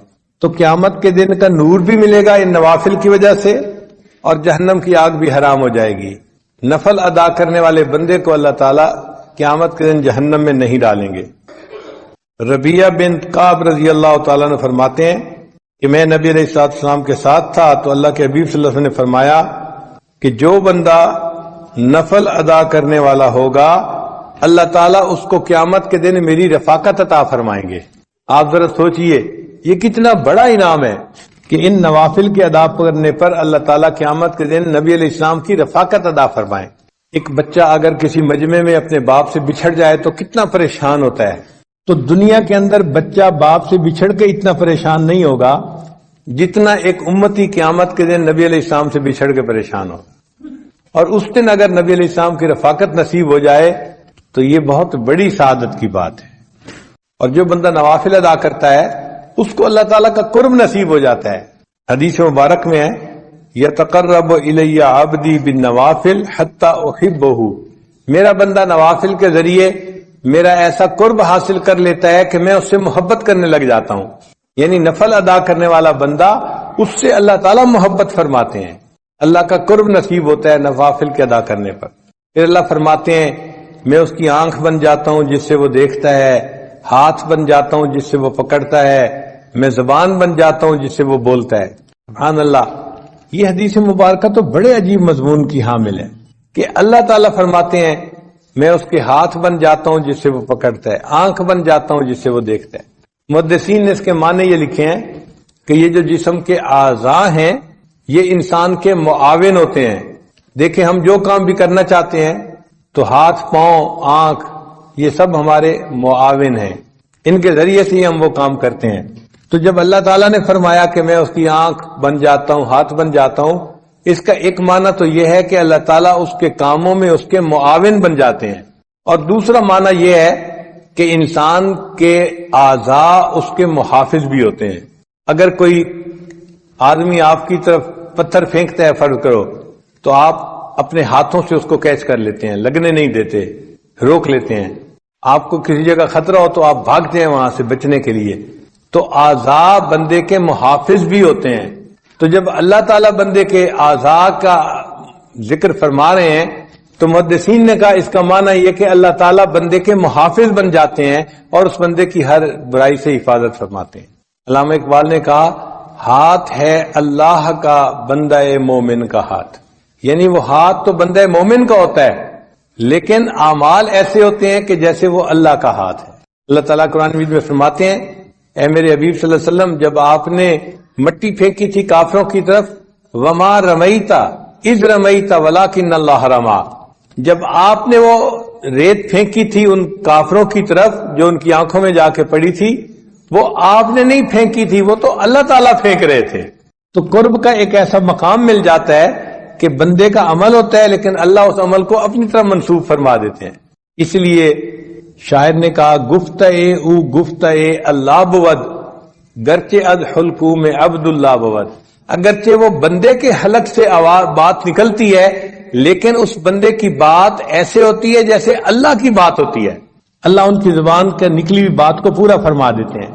تو قیامت کے دن کا نور بھی ملے گا ان نوافل کی وجہ سے، اور جہنم کی آگ بھی حرام ہو جائے گی۔ نفل ادا کرنے والے بندے کو اللہ تعالی قیامت کے دن جہنم میں نہیں ڈالیں گے۔ ربیہ بنت کعب رضی اللہ تعالیٰ نے فرماتے ہیں کہ میں نبی علیہ السلام کے ساتھ تھا تو اللہ کے حبیب صلی اللہ علیہ وسلم نے فرمایا کہ جو بندہ نفل ادا کرنے والا ہوگا اللہ تعالیٰ اس کو قیامت کے دن میری رفاقت عطا فرمائیں گے۔ آپ ذرا سوچئے یہ کتنا بڑا انعام ہے کہ ان نوافل کے ادا کرنے پر اللہ تعالیٰ قیامت کے دن نبی علیہ السلام کی رفاقت ادا فرمائیں۔ ایک بچہ اگر کسی مجمع میں اپنے باپ سے بچھڑ جائے تو کتنا پریشان ہوتا ہے، تو دنیا کے اندر بچہ باپ سے بچھڑ کے اتنا پریشان نہیں ہوگا جتنا ایک امتی قیامت کے دن نبی علیہ السلام سے بچھڑ کے پریشان ہوگا۔ اور اس دن اگر نبی علیہ السلام کی رفاقت نصیب ہو جائے تو یہ بہت بڑی سعادت کی بات ہے۔ اور جو بندہ نوافل ادا کرتا ہے اس کو اللہ تعالیٰ کا قرب نصیب ہو جاتا ہے۔ حدیث مبارک میں ہے یتقرب الی عبدی بالنوافل حتی احبہ، میرا بندہ نوافل کے ذریعے میرا ایسا قرب حاصل کر لیتا ہے کہ میں اس سے محبت کرنے لگ جاتا ہوں۔ یعنی نفل ادا کرنے والا بندہ اس سے اللہ تعالیٰ محبت فرماتے ہیں، اللہ کا قرب نصیب ہوتا ہے نوافل کے ادا کرنے پر۔ پھر اللہ فرماتے ہیں میں اس کی آنکھ بن جاتا ہوں جس سے وہ دیکھتا ہے، ہاتھ بن جاتا ہوں جس سے وہ پکڑتا ہے، میں زبان بن جاتا ہوں جس سے وہ بولتا ہے۔ سبحان اللہ، یہ حدیث مبارکہ تو بڑے عجیب مضمون کی حامل ہے کہ اللہ تعالیٰ فرماتے ہیں میں اس کے ہاتھ بن جاتا ہوں جس سے وہ پکڑتا ہے، آنکھ بن جاتا ہوں جس سے وہ دیکھتا ہے۔ محدثین نے اس کے معنی یہ لکھے ہیں کہ یہ جو جسم کے اعضاء ہیں یہ انسان کے معاون ہوتے ہیں۔ دیکھیں ہم جو کام بھی کرنا چاہتے ہیں تو ہاتھ، پاؤں، آنکھ یہ سب ہمارے معاون ہیں، ان کے ذریعے سے ہی ہم وہ کام کرتے ہیں۔ تو جب اللہ تعالیٰ نے فرمایا کہ میں اس کی آنکھ بن جاتا ہوں، ہاتھ بن جاتا ہوں، اس کا ایک معنی تو یہ ہے کہ اللہ تعالیٰ اس کے کاموں میں اس کے معاون بن جاتے ہیں، اور دوسرا معنی یہ ہے کہ انسان کے اعضاء اس کے محافظ بھی ہوتے ہیں. اگر کوئی آدمی آپ کی طرف پتھر پھینکتا ہے فرض کرو تو آپ اپنے ہاتھوں سے اس کو کیچ کر لیتے ہیں، لگنے نہیں دیتے، روک لیتے ہیں. آپ کو کسی جگہ خطرہ ہو تو آپ بھاگتے ہیں وہاں سے بچنے کے لیے. تو اعضاء بندے کے محافظ بھی ہوتے ہیں. تو جب اللہ تعالیٰ بندے کے اعضاء کا ذکر فرما رہے ہیں تو محدثین نے کہا اس کا معنی یہ کہ اللہ تعالیٰ بندے کے محافظ بن جاتے ہیں اور اس بندے کی ہر برائی سے حفاظت فرماتے ہیں. علامہ اقبال نے کہا ہاتھ ہے اللہ کا بندہ مومن کا ہاتھ، یعنی وہ ہاتھ تو بندہ مومن کا ہوتا ہے لیکن اعمال ایسے ہوتے ہیں کہ جیسے وہ اللہ کا ہاتھ ہے. اللہ تعالیٰ قرآن مجید میں فرماتے ہیں اے میرے حبیب صلی اللہ علیہ وسلم جب آپ نے مٹی پھینکی تھی کافروں کی طرف، وما رمیتا اذ رمیتا ولکن اللہ رما، جب آپ نے وہ ریت پھینکی تھی ان کافروں کی طرف جو ان کی آنکھوں میں جا کے پڑی تھی، وہ آپ نے نہیں پھینکی تھی، وہ تو اللہ تعالیٰ پھینک رہے تھے. تو قرب کا ایک ایسا مقام مل جاتا ہے کہ بندے کا عمل ہوتا ہے لیکن اللہ اس عمل کو اپنی طرف منسوب فرما دیتے ہیں. اس لیے شاعر نے کہا گفتئے او گفتئے اللہ بود گرچہ از حلقو میں عبد اللہ بود، اگرچہ وہ بندے کے حلق سے بات نکلتی ہے لیکن اس بندے کی بات ایسے ہوتی ہے جیسے اللہ کی بات ہوتی ہے. اللہ ان کی زبان کے نکلی ہوئی بات کو پورا فرما دیتے ہیں.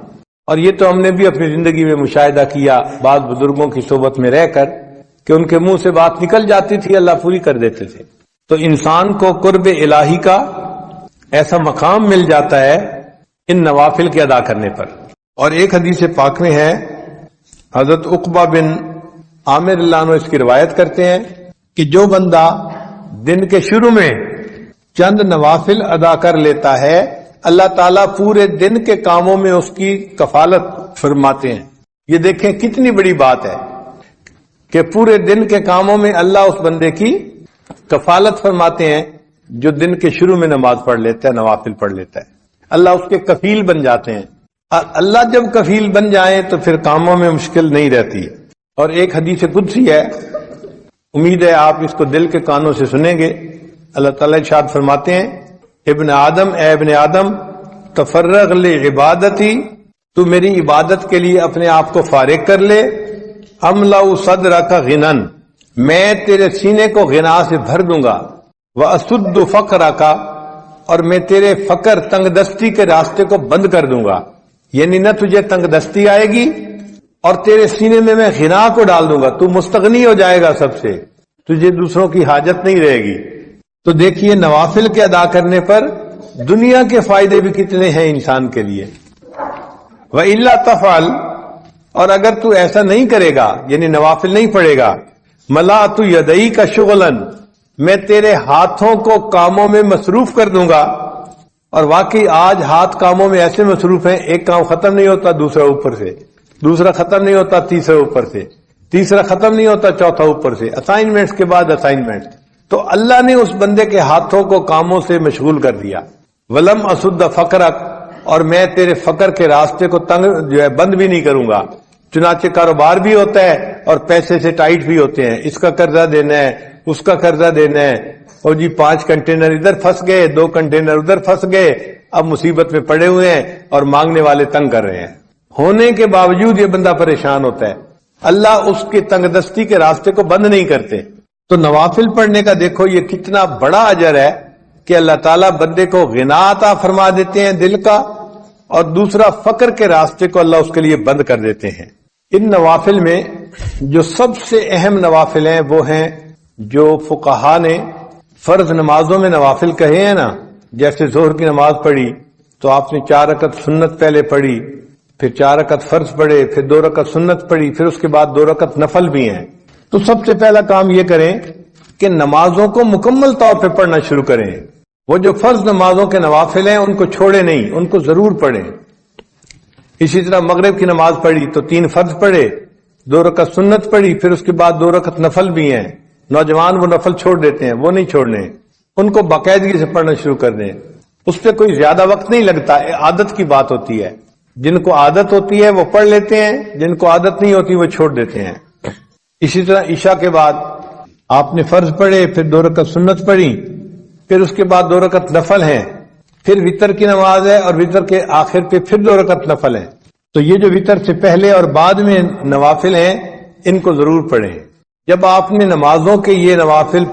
اور یہ تو ہم نے بھی اپنی زندگی میں مشاہدہ کیا بعض بزرگوں کی صحبت میں رہ کر کہ ان کے منہ سے بات نکل جاتی تھی اللہ پوری کر دیتے تھے. تو انسان کو قرب الہی کا ایسا مقام مل جاتا ہے ان نوافل کے ادا کرنے پر. اور ایک حدیث پاک میں ہے حضرت عقبہ بن عامر اللہ عنہ اس کی روایت کرتے ہیں کہ جو بندہ دن کے شروع میں چند نوافل ادا کر لیتا ہے اللہ تعالیٰ پورے دن کے کاموں میں اس کی کفالت فرماتے ہیں. یہ دیکھیں کتنی بڑی بات ہے کہ پورے دن کے کاموں میں اللہ اس بندے کی کفالت فرماتے ہیں جو دن کے شروع میں نماز پڑھ لیتا ہے، نوافل پڑھ لیتا ہے. اللہ اس کے کفیل بن جاتے ہیں. اللہ جب کفیل بن جائیں تو پھر کاموں میں مشکل نہیں رہتی. اور ایک حدیث قدسی ہے، امید ہے آپ اس کو دل کے کانوں سے سنیں گے. اللہ تعالیٰ ارشاد فرماتے ہیں ابن آدم اے ابن آدم تفرغ لعبادتی، تو میری عبادت کے لیے اپنے آپ کو فارغ کر لے. املأ صدرک غنن، میں تیرے سینے کو غنا سے بھر دوں گا. واسد فقرک، اور میں تیرے فقر تنگ دستی کے راستے کو بند کر دوں گا. یعنی نہ تجھے تنگ دستی آئے گی اور تیرے سینے میں غنا کو ڈال دوں گا، تو مستغنی ہو جائے گا سب سے، تجھے دوسروں کی حاجت نہیں رہے گی. تو دیکھیے نوافل کے ادا کرنے پر دنیا کے فائدے بھی کتنے ہیں انسان کے لیے. وَإِلَّا تَفْعَلْ، اور اگر تو ایسا نہیں کرے گا یعنی نوافل نہیں پڑھے گا، مَلَأْتُ يَدَيْكَ شُغْلًا، میں تیرے ہاتھوں کو کاموں میں مصروف کر دوں گا. اور واقعی آج ہاتھ کاموں میں ایسے مصروف ہیں ایک کام ختم نہیں ہوتا دوسرا اوپر سے، دوسرا ختم نہیں ہوتا تیسرا اوپر سے، تیسرا ختم نہیں ہوتا چوتھا اوپر سے، اسائنمنٹس کے بعد اسائنمنٹ. تو اللہ نے اس بندے کے ہاتھوں کو کاموں سے مشغول کر دیا. ولم اسد فقرک، اور میں تیرے فقر کے راستے کو تنگ جو ہے بند بھی نہیں کروں گا. چنانچہ کاروبار بھی ہوتا ہے اور پیسے سے ٹائٹ بھی ہوتے ہیں، اس کا قرضہ دینا ہے اس کا قرضہ دینا ہے، اور جی 5 کنٹینر ادھر پھنس گئے 2 کنٹینر ادھر پھنس گئے، اب مصیبت میں پڑے ہوئے ہیں اور مانگنے والے تنگ کر رہے ہیں. ہونے کے باوجود یہ بندہ پریشان ہوتا ہے. اللہ اس کے تنگ دستی کے راستے کو بند نہیں کرتے. تو نوافل پڑھنے کا دیکھو یہ کتنا بڑا اجر ہے کہ اللہ تعالیٰ بندے کو غنا عطا فرما دیتے ہیں دل کا، اور دوسرا فقر کے راستے کو اللہ اس کے لیے بند کر دیتے ہیں. ان نوافل میں جو سب سے اہم نوافل ہیں وہ ہیں جو فقہا نے فرض نمازوں میں نوافل کہے ہیں نا. جیسے ظہر کی نماز پڑھی تو آپ نے 4 رکعت سنت پہلے پڑھی، پھر 4 رکعت فرض پڑھے، پھر 2 رکعت سنت پڑھی، پھر اس کے بعد 2 رکعت نفل بھی ہیں. تو سب سے پہلا کام یہ کریں کہ نمازوں کو مکمل طور پہ پڑھنا شروع کریں. وہ جو فرض نمازوں کے نوافل ہیں ان کو چھوڑے نہیں، ان کو ضرور پڑھیں. اسی طرح مغرب کی نماز پڑھی تو 3 فرض پڑھے، 2 رکعت سنت پڑھی، پھر اس کے بعد 2 رکعت نفل بھی ہیں. نوجوان وہ نفل چھوڑ دیتے ہیں، وہ نہیں چھوڑنے، ان کو باقاعدگی سے پڑھنا شروع کر دیں. اس پہ کوئی زیادہ وقت نہیں لگتا، عادت کی بات ہوتی ہے. جن کو عادت ہوتی ہے وہ پڑھ لیتے ہیں، جن کو عادت نہیں ہوتی وہ چھوڑ دیتے ہیں. اسی طرح عشاء کے بعد آپ نے فرض پڑھے، پھر 2 رکعت سنت پڑھی، پھر اس کے بعد 2 رکعت نفل ہیں، پھر وتر کی نماز ہے اور وتر کے آخر پہ پھر 2 رکعت نفل ہے. تو یہ جو وتر سے پہلے اور بعد میں نوافل ہیں ان کو ضرور پڑھیں. جب آپ نے نمازوں کے یہ نوافل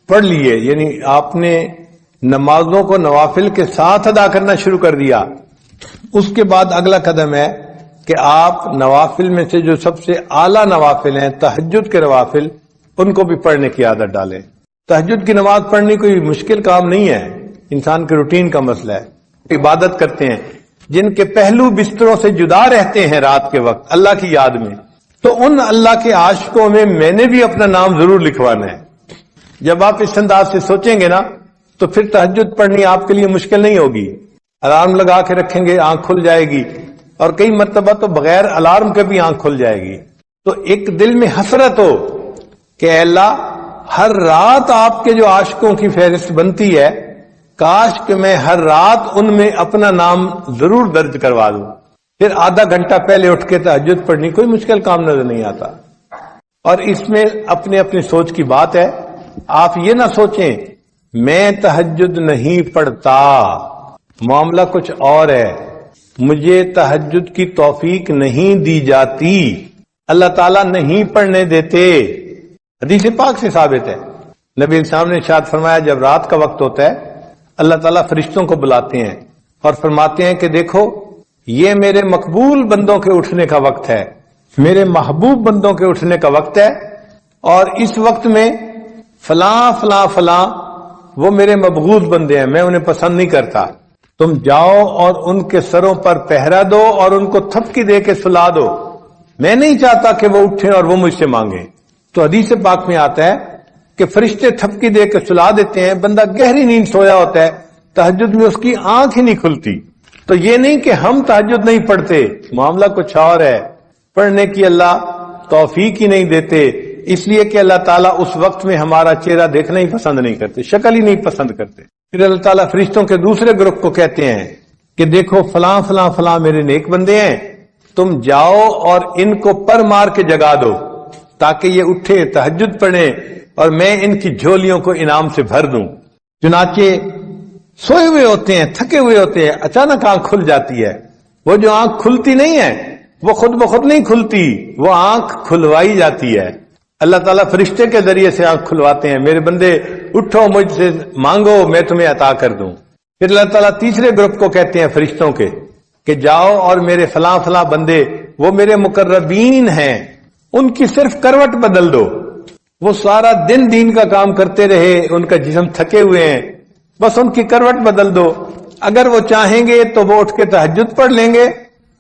پڑھ لیے، یعنی آپ نے نمازوں کو نوافل کے ساتھ ادا کرنا شروع کر دیا، اس کے بعد اگلا قدم ہے کہ آپ نوافل میں سے جو سب سے اعلیٰ نوافل ہیں، تہجد کے نوافل، ان کو بھی پڑھنے کی عادت ڈالیں. تہجد کی نماز پڑھنی کوئی مشکل کام نہیں ہے، انسان کے روٹین کا مسئلہ ہے. عبادت کرتے ہیں جن کے پہلو بستروں سے جدا رہتے ہیں رات کے وقت اللہ کی یاد میں، تو ان اللہ کے عاشقوں میں نے بھی اپنا نام ضرور لکھوانا ہے. جب آپ اس انداز سے سوچیں گے نا تو پھر تہجد پڑھنی آپ کے لیے مشکل نہیں ہوگی. الارم لگا کے رکھیں گے، آنکھ کھل جائے گی، اور کئی مرتبہ تو بغیر الارم کے بھی آنکھ کھل جائے گی. تو ایک دل میں حسرت ہو کہ اے اللہ، ہر رات آپ کے جو عاشقوں کی فہرست بنتی ہے، کاش کہ میں ہر رات ان میں اپنا نام ضرور درج کروا دوں. پھر آدھا گھنٹہ پہلے اٹھ کے تہجد پڑھنی کوئی مشکل کام نظر نہیں آتا. اور اس میں اپنی اپنی سوچ کی بات ہے. آپ یہ نہ سوچیں میں تہجد نہیں پڑھتا، معاملہ کچھ اور ہے، مجھے تہجد کی توفیق نہیں دی جاتی، اللہ تعالیٰ نہیں پڑھنے دیتے. حدیث پاک سے ثابت ہے، نبی اسلام نے ارشاد فرمایا جب رات کا وقت ہوتا ہے اللہ تعالیٰ فرشتوں کو بلاتے ہیں اور فرماتے ہیں کہ دیکھو یہ میرے مقبول بندوں کے اٹھنے کا وقت ہے، میرے محبوب بندوں کے اٹھنے کا وقت ہے، اور اس وقت میں فلاں فلاں فلاں وہ میرے مبغوض بندے ہیں، میں انہیں پسند نہیں کرتا، تم جاؤ اور ان کے سروں پر پہرا دو اور ان کو تھپکی دے کے سلا دو، میں نہیں چاہتا کہ وہ اٹھیں اور وہ مجھ سے مانگیں. تو حدیث پاک میں آتا ہے کہ فرشتے تھپکی دے کے سلا دیتے ہیں، بندہ گہری نیند سویا ہوتا ہے، تہجد میں اس کی آنکھ ہی نہیں کھلتی. تو یہ نہیں کہ ہم تہجد نہیں پڑھتے، معاملہ کچھ اور ہے، پڑھنے کی اللہ توفیق ہی نہیں دیتے، اس لیے کہ اللہ تعالیٰ اس وقت میں ہمارا چہرہ دیکھنا ہی پسند نہیں کرتے، شکل ہی نہیں پسند کرتے. پھر اللہ تعالیٰ فرشتوں کے دوسرے گروپ کو کہتے ہیں کہ دیکھو فلاں فلاں فلاں میرے نیک بندے ہیں، تم جاؤ اور ان کو پر مار کے جگا دو تاکہ یہ اٹھے تہجد پڑھیں اور میں ان کی جھولیوں کو انعام سے بھر دوں. چنانچہ سوئے ہوئے ہوتے ہیں، تھکے ہوئے ہوتے ہیں، اچانک آنکھ کھل جاتی ہے. وہ جو آنکھ کھلتی نہیں ہے وہ خود بخود نہیں کھلتی، وہ آنکھ کھلوائی جاتی ہے. اللہ تعالیٰ فرشتے کے ذریعے سے آنکھ کھلواتے ہیں، میرے بندے اٹھو مجھ سے مانگو میں تمہیں عطا کر دوں. پھر اللہ تعالیٰ تیسرے گروپ کو کہتے ہیں فرشتوں کے کہ جاؤ اور میرے فلاں فلاں بندے وہ میرے مقربین ہیں، ان کی صرف کروٹ بدل دو، وہ سارا دن دین کا کام کرتے رہے، ان کا جسم تھکے ہوئے ہیں، بس ان کی کروٹ بدل دو. اگر وہ چاہیں گے تو وہ اٹھ کے تہجد پڑھ لیں گے،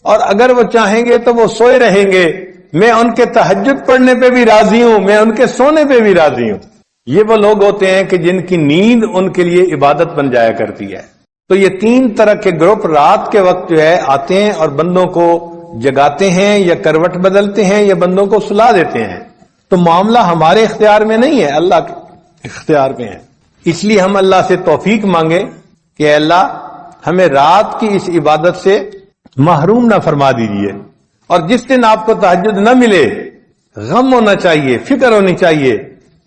اور اگر وہ چاہیں گے تو وہ سوئے رہیں گے. میں ان کے تہجد پڑھنے پہ بھی راضی ہوں، میں ان کے سونے پہ بھی راضی ہوں. یہ وہ لوگ ہوتے ہیں کہ جن کی نیند ان کے لیے عبادت بن جایا کرتی ہے. تو یہ 3 طرح کے گروپ رات کے وقت جو ہے آتے ہیں اور بندوں کو جگاتے ہیں یا کروٹ بدلتے ہیں یا بندوں کو سلا دیتے ہیں. تو معاملہ ہمارے اختیار میں نہیں ہے، اللہ کے اختیار میں ہے. اس لیے ہم اللہ سے توفیق مانگے کہ اے اللہ ہمیں رات کی اس عبادت سے محروم نہ فرما دیجیے. اور جس دن آپ کو تہجد نہ ملے غم ہونا چاہیے، فکر ہونی چاہیے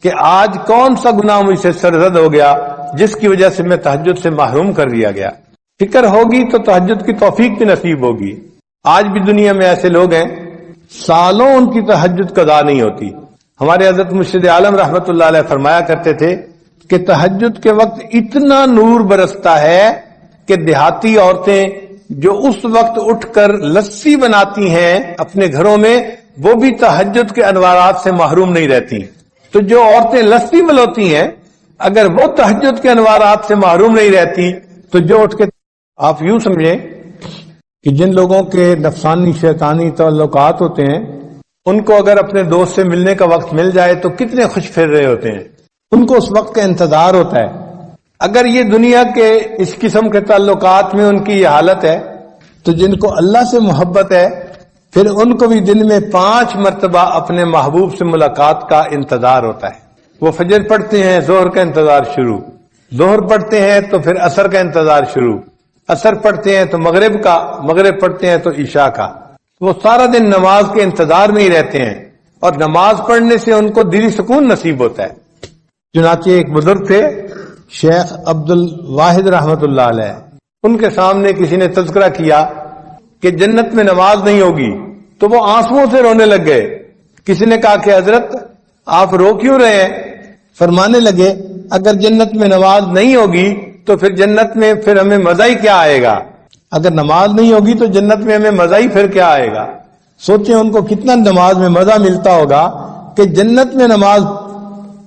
کہ آج کون سا گناہ مجھ سے سرزد ہو گیا جس کی وجہ سے میں تہجد سے محروم کر دیا گیا. فکر ہوگی تو تہجد کی توفیق بھی نصیب ہوگی. آج بھی دنیا میں ایسے لوگ ہیں سالوں ان کی تہجد قضا نہیں ہوتی. ہمارے حضرت مرشد عالم رحمت اللہ علیہ فرمایا کرتے تھے کہ تہجد کے وقت اتنا نور برستا ہے کہ دیہاتی عورتیں جو اس وقت اٹھ کر لسی بناتی ہیں اپنے گھروں میں وہ بھی تہجد کے انوارات سے محروم نہیں رہتی. تو جو عورتیں لسی بلوتی ہیں اگر وہ تہجد کے انوارات سے محروم نہیں رہتی تو جو اٹھ کے، آپ یوں سمجھیں کہ جن لوگوں کے نفسانی شیطانی تعلقات ہوتے ہیں ان کو اگر اپنے دوست سے ملنے کا وقت مل جائے تو کتنے خوش پھر رہے ہوتے ہیں، ان کو اس وقت کا انتظار ہوتا ہے. اگر یہ دنیا کے اس قسم کے تعلقات میں ان کی یہ حالت ہے تو جن کو اللہ سے محبت ہے پھر ان کو بھی دن میں 5 مرتبہ اپنے محبوب سے ملاقات کا انتظار ہوتا ہے. وہ فجر پڑھتے ہیں، ظہر کا انتظار شروع، ظہر پڑھتے ہیں تو پھر عصر کا انتظار شروع، عصر پڑھتے ہیں تو مغرب کا، مغرب پڑھتے ہیں تو عشاء کا. وہ سارا دن نماز کے انتظار میں ہی رہتے ہیں اور نماز پڑھنے سے ان کو دلی سکون نصیب ہوتا ہے. چنانچہ ایک بزرگ تھے شیخ عبد الواحد رحمت اللہ علیہ، ان کے سامنے کسی نے تذکرہ کیا کہ جنت میں نماز نہیں ہوگی تو وہ آنسوؤں سے رونے لگ گئے. کسی نے کہا کہ حضرت آپ رو کیوں رہے ہیں؟ فرمانے لگے اگر جنت میں نماز نہیں ہوگی تو پھر جنت میں پھر ہمیں مزہ ہی کیا آئے گا؟ اگر نماز نہیں ہوگی تو جنت میں ہمیں مزہ ہی پھر کیا آئے گا؟ سوچیں ان کو کتنا نماز میں مزہ ملتا ہوگا کہ جنت میں نماز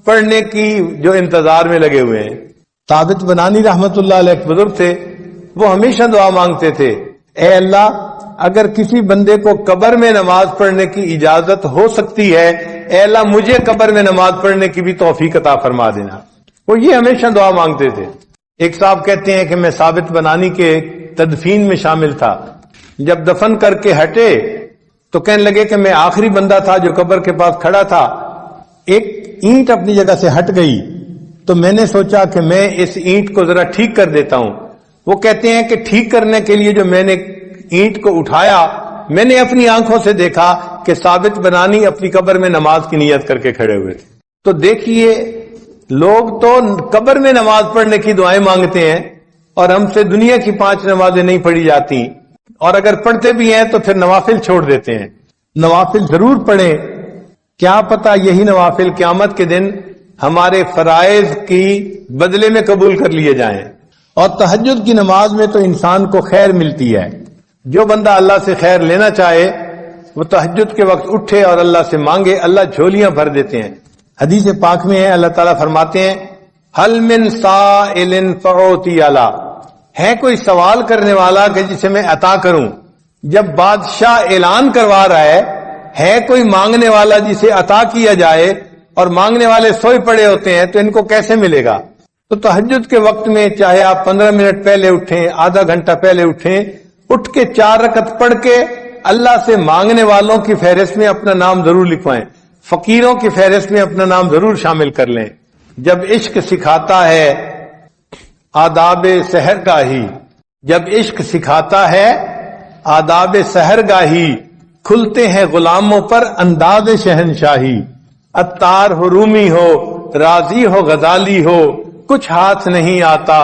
پڑھنے کی جو انتظار میں لگے ہوئے ہیں. ثابت بنانی رحمت اللہ علیہ ایک بزرگ تھے، وہ ہمیشہ دعا مانگتے تھے، اے اللہ اگر کسی بندے کو قبر میں نماز پڑھنے کی اجازت ہو سکتی ہے، اے اللہ مجھے قبر میں نماز پڑھنے کی بھی توفیق عطا فرما دینا. وہ یہ ہمیشہ دعا مانگتے تھے. ایک صاحب کہتے ہیں کہ میں ثابت بنانی کے تدفین میں شامل تھا. جب دفن کر کے ہٹے تو کہنے لگے کہ میں آخری بندہ تھا جو قبر کے پاس کھڑا تھا. ایک اینٹ اپنی جگہ سے ہٹ گئی تو میں نے سوچا کہ میں اس اینٹ کو ذرا ٹھیک کر دیتا ہوں. وہ کہتے ہیں کہ ٹھیک کرنے کے لیے جو میں نے اینٹ کو اٹھایا، میں نے اپنی آنکھوں سے دیکھا کہ ثابت بنانی اپنی قبر میں نماز کی نیت کر کے کھڑے ہوئے تھے. تو دیکھیے لوگ تو قبر میں نماز پڑھنے کی دعائیں مانگتے ہیں اور ہم سے دنیا کی 5 نمازیں نہیں پڑھی جاتی، اور اگر پڑھتے بھی ہیں تو پھر نوافل چھوڑ دیتے ہیں. نوافل ضرور پڑھیں، کیا پتہ یہی نوافل قیامت کے دن ہمارے فرائض کی بدلے میں قبول کر لیے جائیں. اور تہجد کی نماز میں تو انسان کو خیر ملتی ہے. جو بندہ اللہ سے خیر لینا چاہے وہ تہجد کے وقت اٹھے اور اللہ سے مانگے، اللہ جھولیاں بھر دیتے ہیں. حدیث پاک میں ہے اللہ تعالیٰ فرماتے ہیں حل من سائل فاعطی علی، ہے کوئی سوال کرنے والا کہ جسے میں عطا کروں. جب بادشاہ اعلان کروا رہا ہے کوئی مانگنے والا جسے عطا کیا جائے، اور مانگنے والے سوئے پڑے ہوتے ہیں تو ان کو کیسے ملے گا؟ تو تہجد کے وقت میں چاہے آپ 15 منٹ پہلے اٹھیں، آدھا گھنٹہ پہلے اٹھیں، اٹھ کے 4 رکعت پڑھ کے اللہ سے مانگنے والوں کی فہرست میں اپنا نام ضرور لکھوائیں، فقیروں کی فہرست میں اپنا نام ضرور شامل کر لیں. جب عشق سکھاتا ہے آداب سحرگاہی، جب عشق سکھاتا ہے آداب سحرگاہی، کھلتے ہیں غلاموں پر انداز شہنشاہی. عطار ہو رومی ہو راضی ہو غزالی ہو، کچھ ہاتھ نہیں آتا